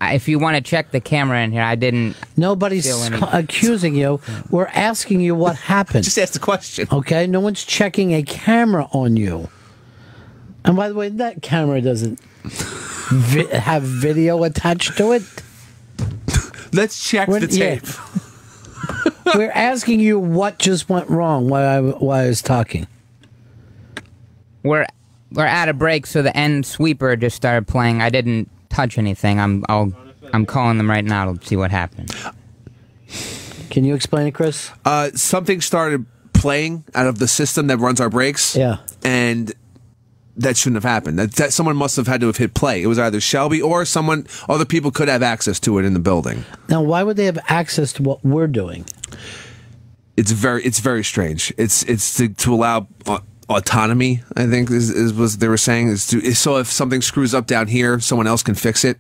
If you want to check the camera in here, I didn't. Nobody's accusing you. We're asking you what happened. Just ask the question. Okay? No one's checking a camera on you. And by the way, that camera doesn't have video attached to it. Let's check the tape. Yeah. We're asking you what just went wrong while I was talking. We're at a break, so the end sweeper just started playing. I didn't touch anything. I'm calling them right now to see what happened. Can you explain it, Chris? Something started playing out of the system that runs our breaks. Yeah. And that shouldn't have happened. That someone must have had to have hit play. It was either Shelby or other people could have access to it in the building. Now, why would they have access to what we're doing? It's very strange. It's to allow autonomy, I think is what they were saying, is so if something screws up down here, someone else can fix it.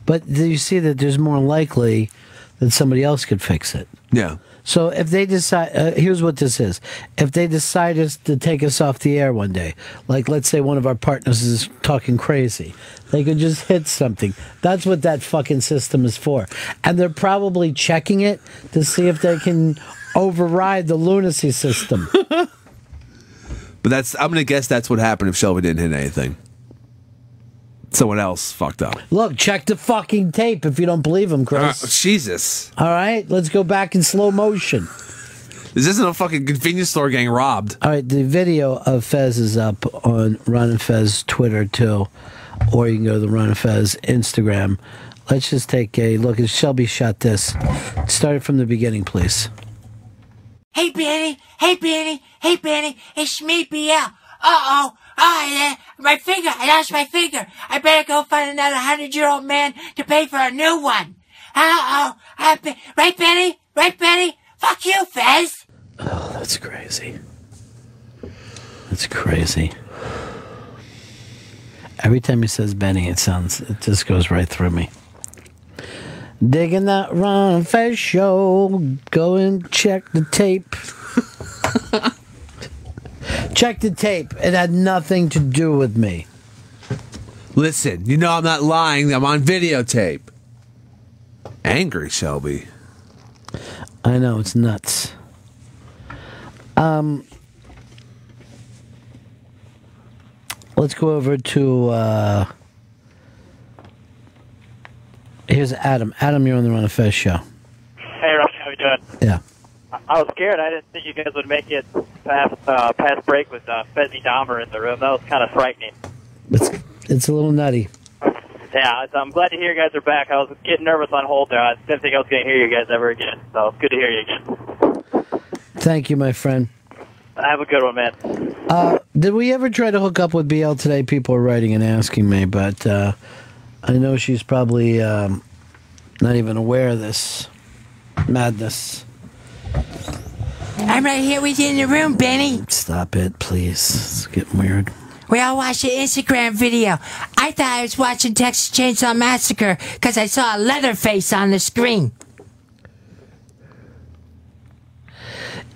But you see that there's more likely that somebody else could fix it. Yeah. So if they decide, here's what this is. If they decide to take us off the air one day, like let's say one of our partners is talking crazy, they could just hit something. That's what that fucking system is for. And they're probably checking it to see if they can override the lunacy system. But I'm going to guess that's what happened if Shelby didn't hit anything. Someone else fucked up. Look, check the fucking tape if you don't believe him, Chris. Jesus. All right, let's go back in slow motion. This isn't a fucking convenience store getting robbed. All right, the video of Fez is up on Ron and Fez Twitter, too. Or you can go to the Ron and Fez Instagram. Let's just take a look. As Shelby shot this. Start it from the beginning, please. Hey, Benny. Hey, Benny. Hey, Benny. It's me, BL. Uh-oh. Oh, my finger. I lost my finger. I better go find another 100-year-old man to pay for a new one. Uh-oh. Right, Benny? Right, Benny? Fuck you, Fez. Oh, that's crazy. That's crazy. Every time he says Benny, it just goes right through me. Digging that Ron and Fez show. Go and check the tape. Check the tape. It had nothing to do with me. Listen, you know I'm not lying. I'm on videotape. Angry, Shelby. I know, it's nuts. Let's go over to... here's Adam. Adam, you're on the Ron and Fez show. Hey, Rocky, how you doing? Yeah. I was scared. I didn't think you guys would make it past break with Fezzy Dahmer in the room. That was kind of frightening. It's a little nutty. Yeah, I'm glad to hear you guys are back. I was getting nervous on hold there. I didn't think I was going to hear you guys ever again. So it's good to hear you again. Thank you, my friend. Have a good one, man. Did we ever try to hook up with BL today? People are writing and asking me, but I know she's probably not even aware of this madness. I'm right here with you in the room, Benny. Stop it, please. It's getting weird. We all watched the Instagram video. I thought I was watching Texas Chainsaw Massacre because I saw a Leatherface on the screen.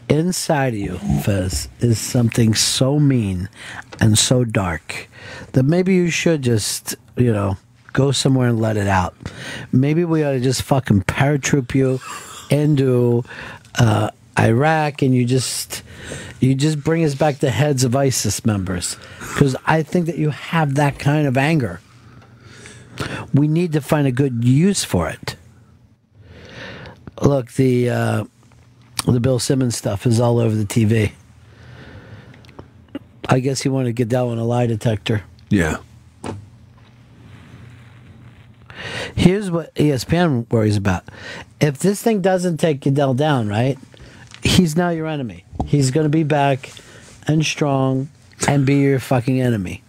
Inside of you, Fez, is something so mean and so dark that maybe you should just, go somewhere and let it out. Maybe we ought to just fucking paratroop you into Iraq, and you just bring us back the heads of ISIS members, because I think that you have that kind of anger. We need to find a good use for it. Look, the Bill Simmons stuff is all over the TV. I guess he wanted to get that one a lie detector. Yeah. Here's what ESPN worries about. If this thing doesn't take Goodell down, right, he's now your enemy. He's going to be back and strong and be your fucking enemy.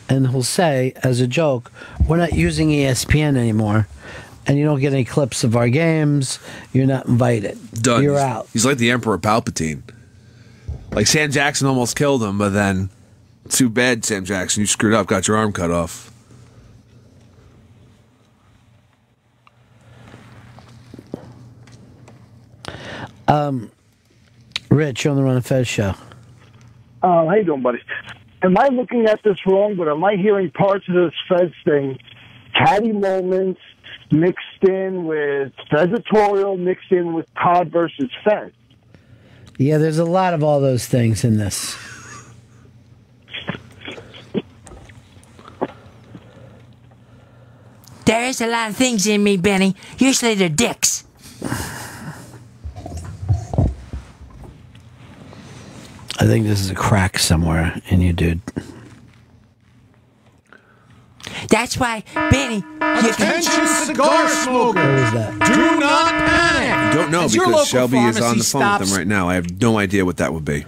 And he'll say, as a joke, we're not using ESPN anymore, and you don't get any clips of our games. You're not invited. Done. You're out. He's like the Emperor Palpatine. Like Sam Jackson almost killed him, but then, too bad, Sam Jackson. You screwed up, got your arm cut off. Rich, you're on the Ron and Fez show. How you doing, buddy? Am I looking at this wrong, but am I hearing parts of this Fez thing, catty moments mixed in with Fezatorial, mixed in with Todd versus Fez? Yeah, there's a lot of all those things in this. There is a lot of things in me, Benny. Usually they're dicks. I think this is a crack somewhere in you, dude. That's why, Benny, Attention cigar smokers! What was that? Do not panic! I don't know, As your because local Shelby is on pharmacy the phone with stops- them right now. I have no idea what that would be.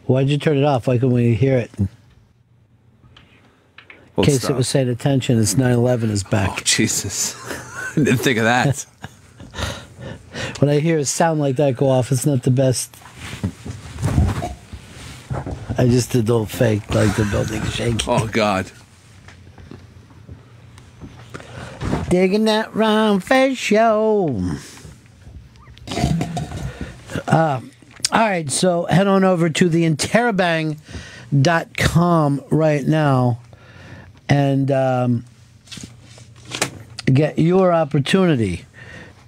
Why'd you turn it off? Why couldn't we hear it? In Well, case stop. it was saying attention, it's 9/11 is back. Oh, Jesus. I didn't think of that. When I hear a sound like that go off, it's not the best. I just did the old fake, like the building shaking. Oh, God. Digging that Ron Fez show. All right, so head on over to the interrobang.com right now and get your opportunity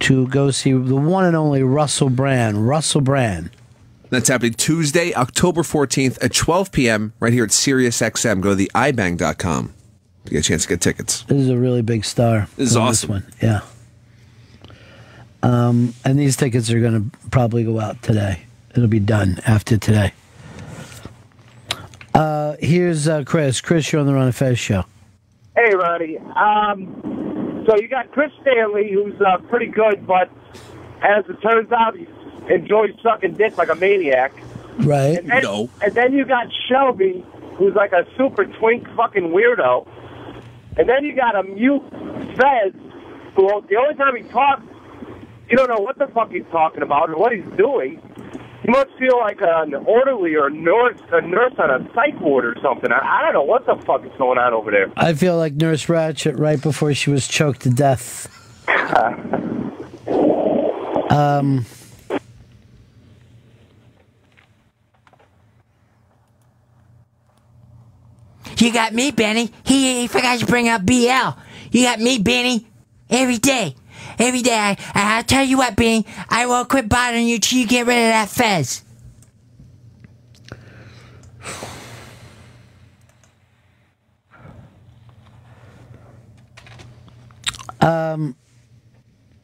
to go see the one and only Russell Brand. Russell Brand. That's happening Tuesday, October 14th at 12 p.m. right here at SiriusXM. Go to the ibang.com to get a chance to get tickets. This is a really big star. This is awesome. One. Yeah. And these tickets are going to probably go out today. It'll be done after today. Here's Chris. Chris, you're on the Ron and Fez show. Hey, Ronnie. So you got Chris Stanley, who's pretty good, but as it turns out, he enjoys sucking dick like a maniac. Right. And then you got Shelby, who's like a super twink fucking weirdo. And then you got a mute Fez, who the only time he talks, you don't know what the fuck he's talking about or what he's doing. He must feel like an orderly or a nurse on a psych ward or something. I don't know what the fuck is going on over there. I feel like Nurse Ratched right before she was choked to death. You got me, Benny. He forgot to bring up BL. You got me, Benny. Every day. Every day. I'll tell you what, Benny. I won't quit bothering you till you get rid of that Fez.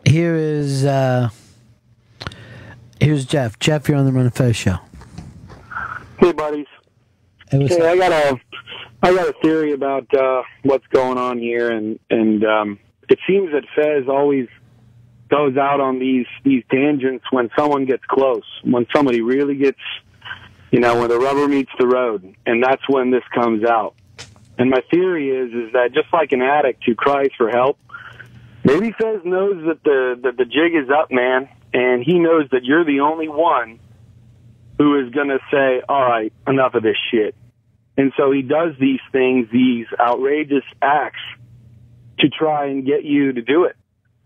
Here's Jeff. Jeff, you're on the Ron and Fez show. Hey, buddies. Hey, I got a theory about what's going on here, and it seems that Fez always goes out on these tangents when someone gets close, when somebody really gets, when the rubber meets the road, and that's when this comes out. And my theory is that just like an addict who cries for help, maybe Fez knows that the jig is up, man, and he knows that you're the only one who is going to say, all right, enough of this shit. And so he does these things, these outrageous acts, to try and get you to do it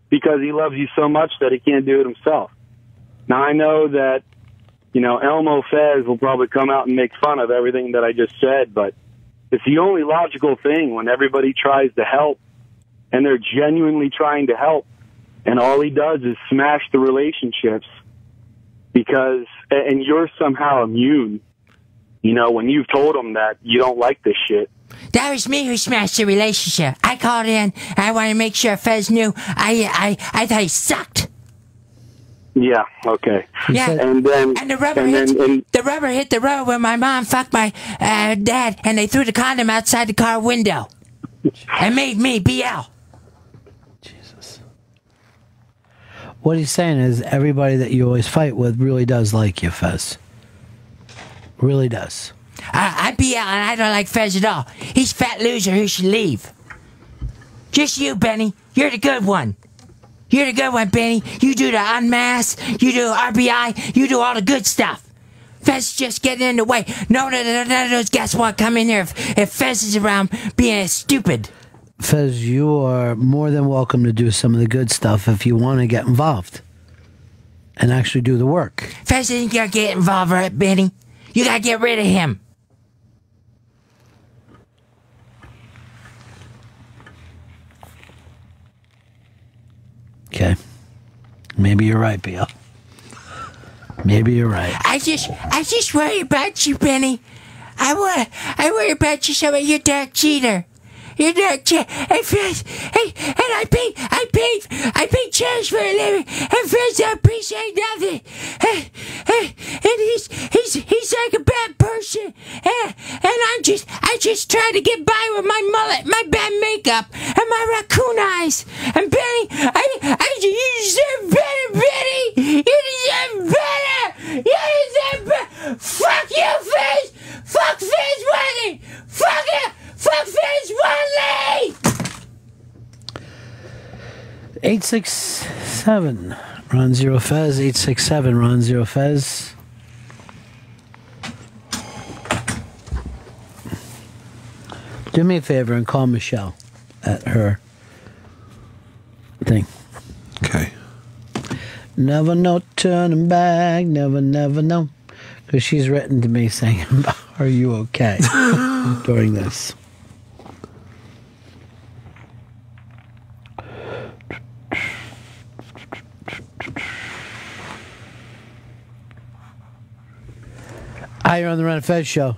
because he loves you so much that he can't do it himself. Now, I know that, Elmo Fez will probably come out and make fun of everything that I just said, but it's the only logical thing when everybody tries to help and they're genuinely trying to help, and all he does is smash the relationships and you're somehow immune, when you've told him that you don't like this shit. That was me who smashed the relationship. I called in. I wanted to make sure Fez knew I thought he sucked. Yeah, okay. Yeah, and the rubber hit the road when my mom fucked my dad, and they threw the condom outside the car window and made me BL. What he's saying is everybody that you always fight with really does like you, Fez. Really does. I BL and I don't like Fez at all. He's a fat loser who should leave. Just you, Benny. You're the good one. You're the good one, Benny. You do the unmask, you do RBI, you do all the good stuff. Fez is just getting in the way. None of those guys want to come in here if Fez is around being stupid. Fez, you are more than welcome to do some of the good stuff if you want to get involved and actually do the work. Fez isn't going to get involved, right, Benny? You got to get rid of him. Okay. Maybe you're right, Bill. Maybe you're right. I just worry about you, Benny. I worry about you, so you're a dark cheater. You're dark cheater. Hey, Fez. Hey, and I paid chairs for a living. And Fez don't appreciate nothing. And he's like a bad person. And I just try to get by with my mullet, my bad makeup, and my raccoon eyes. And Benny, you deserve better, Benny. You deserve better. You deserve better. Fuck you, Fez. Fuck Fez Wally. Fuck you. Fuck Fez Wally. 867 Ron Zero Fez. 867 Ron Zero Fez. Do me a favor and call Michelle at her thing. Okay. Never no turning back, never know. Because she's written to me saying, "Are you okay?" during this. Hi, you're on the Ron and Fez show.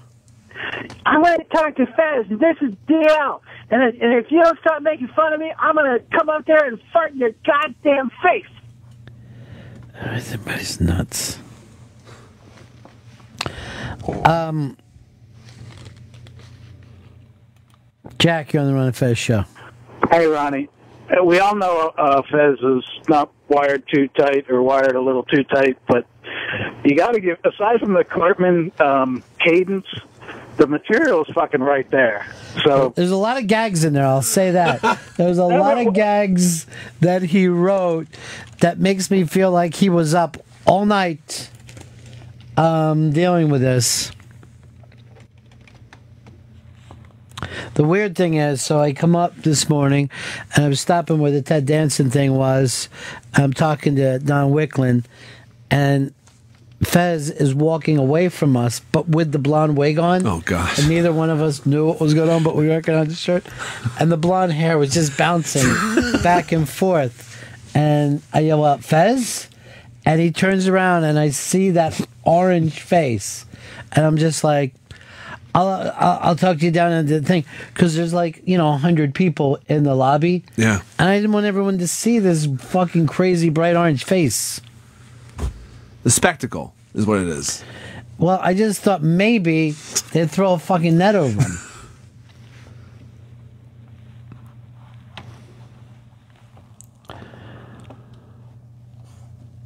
I'm going to talk to Fez. This is DL. And if you don't stop making fun of me, I'm going to come up there and fart in your goddamn face. Everybody's nuts. Jack, you're on the Ron and Fez show. Hey, Ronnie. We all know Fez is not wired too tight or wired a little too tight, but you got to give, aside from the Cartman cadence, the material is fucking right there. So there's a lot of gags in there, I'll say that. There's a lot of gags that he wrote that makes me feel like he was up all night dealing with this. The weird thing is, so I come up this morning and I'm stopping where the Ted Danson thing was. I'm talking to Don Wicklund, and Fez is walking away from us, but with the blonde wig on. Oh, gosh. And neither one of us knew what was going on, but we weren't on the shirt. And the blonde hair was just bouncing back and forth. And I yell out, "Fez?" And he turns around and I see that orange face. And I'm just like, I'll talk to you down at the thing, because there's 100 people in the lobby. Yeah. And I didn't want everyone to see this fucking crazy bright orange face. The spectacle is what it is. Well, I just thought maybe they'd throw a fucking net over him.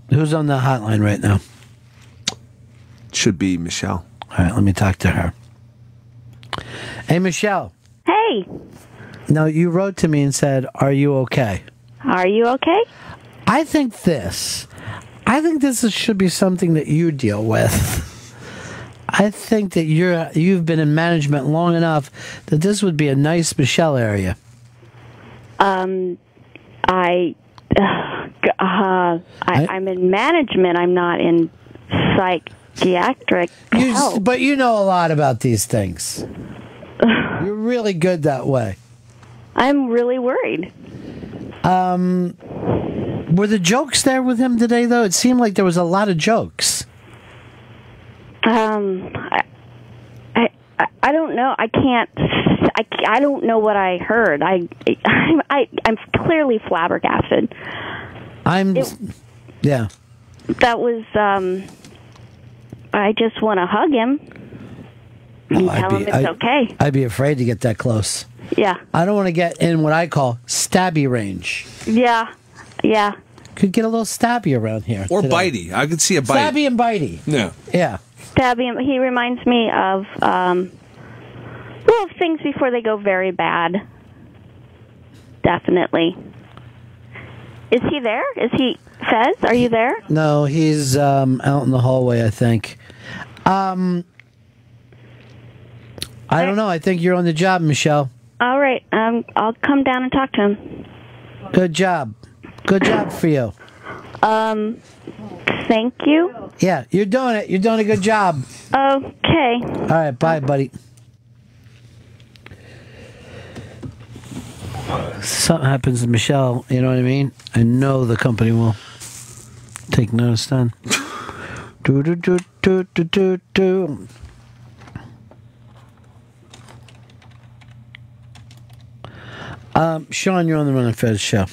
Who's on the hotline right now? Should be Michelle. All right, let me talk to her. Hey, Michelle. Hey. No, you wrote to me and said, "Are you okay?" Are you okay? I think this should be something that you deal with. I think that you've been in management long enough that this would be a nice Michelle area. I'm in management. I'm not in psychiatric help. But you know a lot about these things. You're really good that way. I'm really worried. Were the jokes there with him today, though? It seemed like there was a lot of jokes. I don't know. I can't. I don't know what I heard. I'm clearly flabbergasted. Yeah. That was. I just want to hug him and tell him it's okay. I'd be afraid to get that close. Yeah. I don't want to get in what I call stabby range. Yeah. Yeah. Could get a little stabby around here. Or today. bitey. I could see a bite. Stabby and bitey. Yeah. Yeah. Stabby. He reminds me of things before they go very bad. Definitely. Is he there? Is he Fez? Are you there? No, he's out in the hallway, I think. I don't know. I think you're on the job, Michelle. All right. I'll come down and talk to him. Good job. Good job for you. Thank you. Yeah, you're doing it. You're doing a good job. Okay. All right, bye, buddy. Something happens to Michelle, you know what I mean? I know the company will take notice then. Do. Sean, you're on the Ron and Fez show.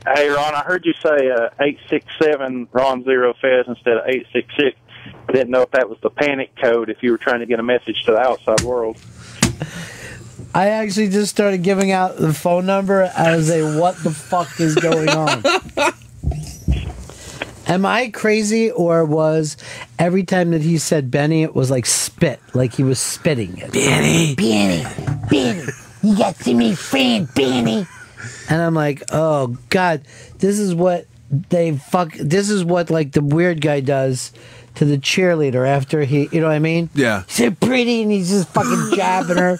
Hey, Ron, I heard you say 867 Ron Zero Fez instead of 866. I didn't know if that was the panic code if you were trying to get a message to the outside world. I actually just started giving out the phone number as a what the fuck is going on. Am I crazy, or was every time that he said Benny, it was like spit, like he was spitting it? Benny, you got to me friend, Benny. And I'm like, oh God, this is what like the weird guy does to the cheerleader after he, you know what I mean? Yeah. She's so pretty, and he's just fucking jabbing her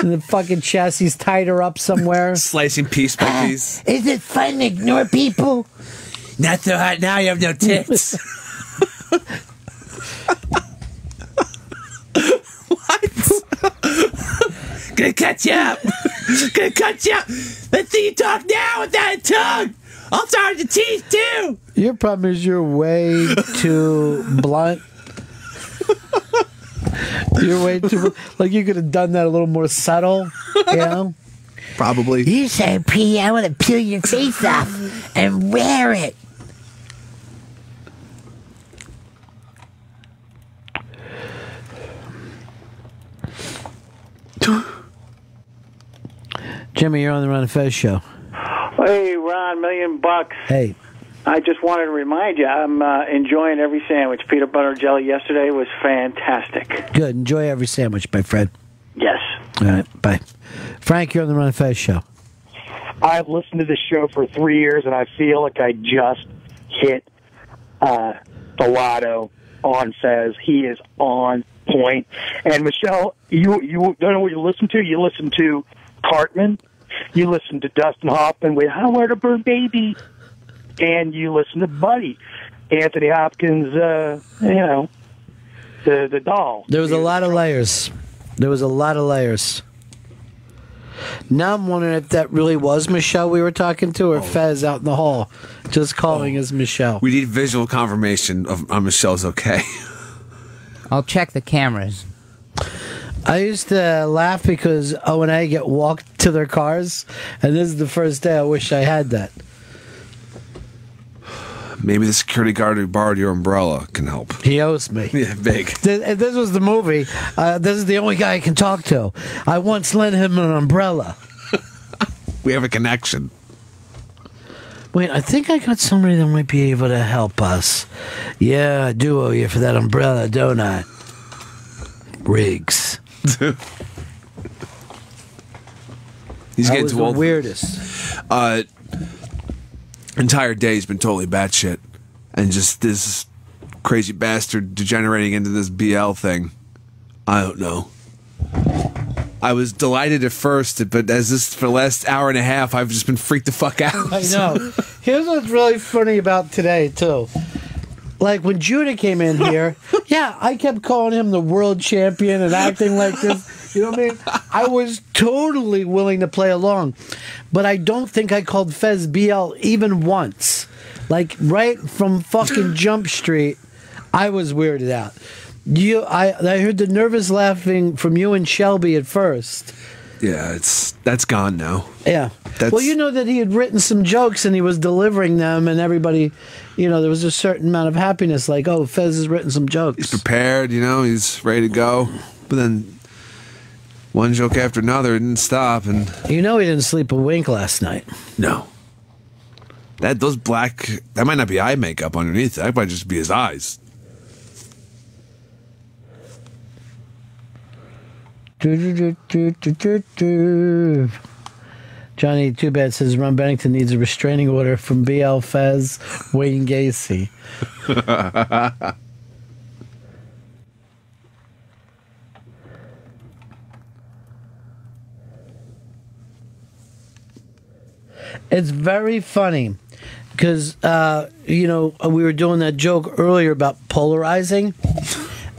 in the fucking chest. He's tied her up somewhere. Slicing piece by piece. Is it fun to ignore people? Not so hot now, you have no tits. Gonna cut you up. Gonna cut you up. Let's see you talk now without a tongue. I'll start the teeth too. Your problem is you're way too blunt. You're way too... Like, you could have done that a little more subtle, you know? Probably. You're so pretty, I want to peel your face off and wear it. Jimmy, you're on the Ron and Fez show. Hey, Ron, $1,000,000. Hey. I just wanted to remind you, I'm enjoying every sandwich. Peanut butter and jelly yesterday was fantastic. Good. Enjoy every sandwich, my friend. Yes. All right. Bye. Frank, you're on the Ron and Fez show. I've listened to this show for 3 years, and I feel like I just hit the lotto on Fez. He is on point. And Michelle, you don't know what you listen to? You listen to Cartman. You listen to Dustin Hoffman with Howard a Bird Baby. And you listen to Buddy. Anthony Hopkins, the doll. There was a lot of layers. Now I'm wondering if that really was Michelle we were talking to, or Fez out in the hall just calling as Michelle. We need visual confirmation on Michelle's okay. I'll check the cameras. I used to laugh because O and A get walked to their cars, and this is the first day I wish I had that. Maybe the security guard who borrowed your umbrella can help. He owes me. Yeah, big. This was the movie. This is the only guy I can talk to. I once lent him an umbrella. We have a connection. Wait, I think I got somebody that might be able to help us. Yeah, I do owe you for that umbrella, don't I? Riggs. He's That getting was too the old. weirdest. Entire day's been totally batshit, and just this crazy bastard degenerating into this BL thing. I don't know. I was delighted at first, but as this for the last hour and a half, I've just been freaked the fuck out. I know. Here's what's really funny about today, too. Like, when Judah came in here, yeah, I kept calling him the world champion and acting like this. You know what I mean? I was totally willing to play along. But I don't think I called Fez BL even once. Like, right from fucking Jump Street, I was weirded out. I heard the nervous laughing from you and Shelby at first. Yeah, that's gone now. Yeah. Well, you know that he had written some jokes and he was delivering them, and everybody, there was a certain amount of happiness, like, oh, Fez has written some jokes. He's prepared, he's ready to go. But then one joke after another didn't stop, and he didn't sleep a wink last night. No. That might not be eye makeup underneath. That might just be his eyes. Johnny Too Bad says Ron Bennington needs a restraining order from BL Fez Wayne Gacy. It's very funny because, we were doing that joke earlier about polarizing.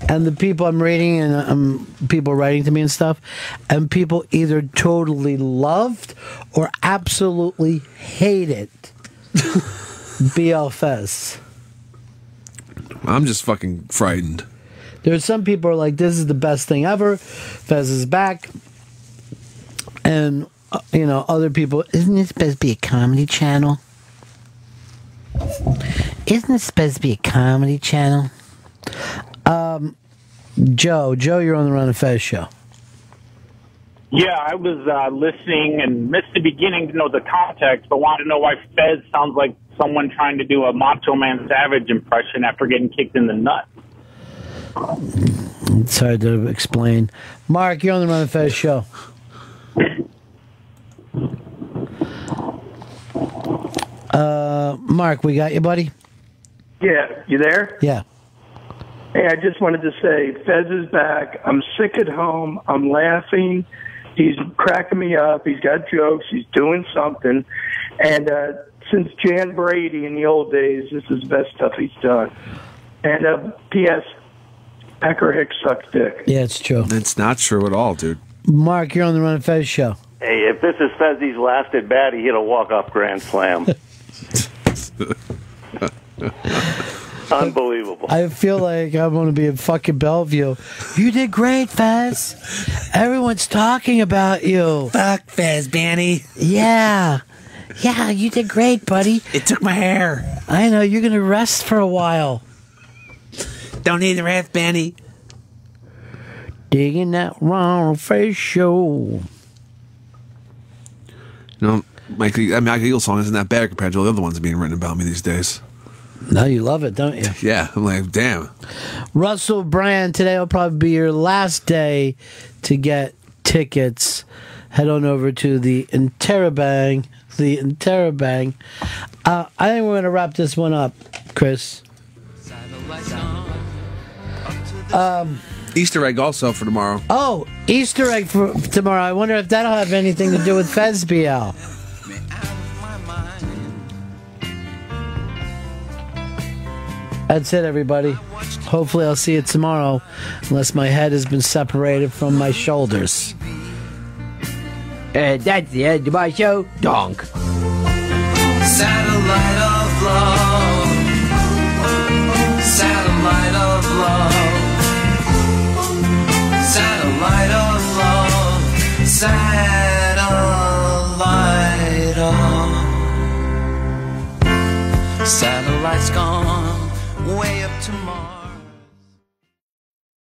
And the people I'm reading and people writing to me and stuff, and people either totally loved or absolutely hated BL Fez. I'm just fucking frightened. There's some people who are like, this is the best thing ever. Fez is back. And, other people, isn't this supposed to be a comedy channel? Isn't this supposed to be a comedy channel? Joe, you're on the Ron and Fez show. Yeah, I was listening and missed the beginning to know the context, but wanted to know why Fez sounds like someone trying to do a Macho Man Savage impression after getting kicked in the nuts. It's hard to explain. Mark, you're on the Ron and Fez show. Mark, we got you, buddy? Yeah, you there? Yeah. Hey, I just wanted to say, Fez is back. I'm sick at home. I'm laughing. He's cracking me up. He's got jokes. He's doing something. And since Jan Brady in the old days, this is the best stuff he's done. And P.S. Packer Hicks sucks dick. Yeah, it's true. It's not true at all, dude. Mark, you're on the Ron and Fez show. Hey, if this is Fezzi's last at bat, he hit a walk-off grand slam. Unbelievable. I feel like I'm going to be in fucking Bellevue. You did great, Fez. Everyone's talking about you. Fuck Fez, Banny. Yeah. Yeah, you did great, buddy. It took my hair. I know. You're going to rest for a while. Don't need the rest, Banny. Digging that Ron Fez show. You know, Michael Eagle song isn't that bad compared to all the other ones being written about me these days. No, you love it, don't you? Yeah, I'm like, damn. Russell Brand, today will probably be your last day to get tickets. Head on over to the Interabang. I think we're going to wrap this one up, Chris. Easter egg also for tomorrow. Oh, Easter egg for tomorrow. I wonder if that'll have anything to do with Fez BL. That's it, everybody. Hopefully I'll see you tomorrow, unless my head has been separated from my shoulders. That's the end of my show. Donk. Satellite of love. Satellite of love. Satellite of love. Satellite of. Satellite's gone way up to Mars.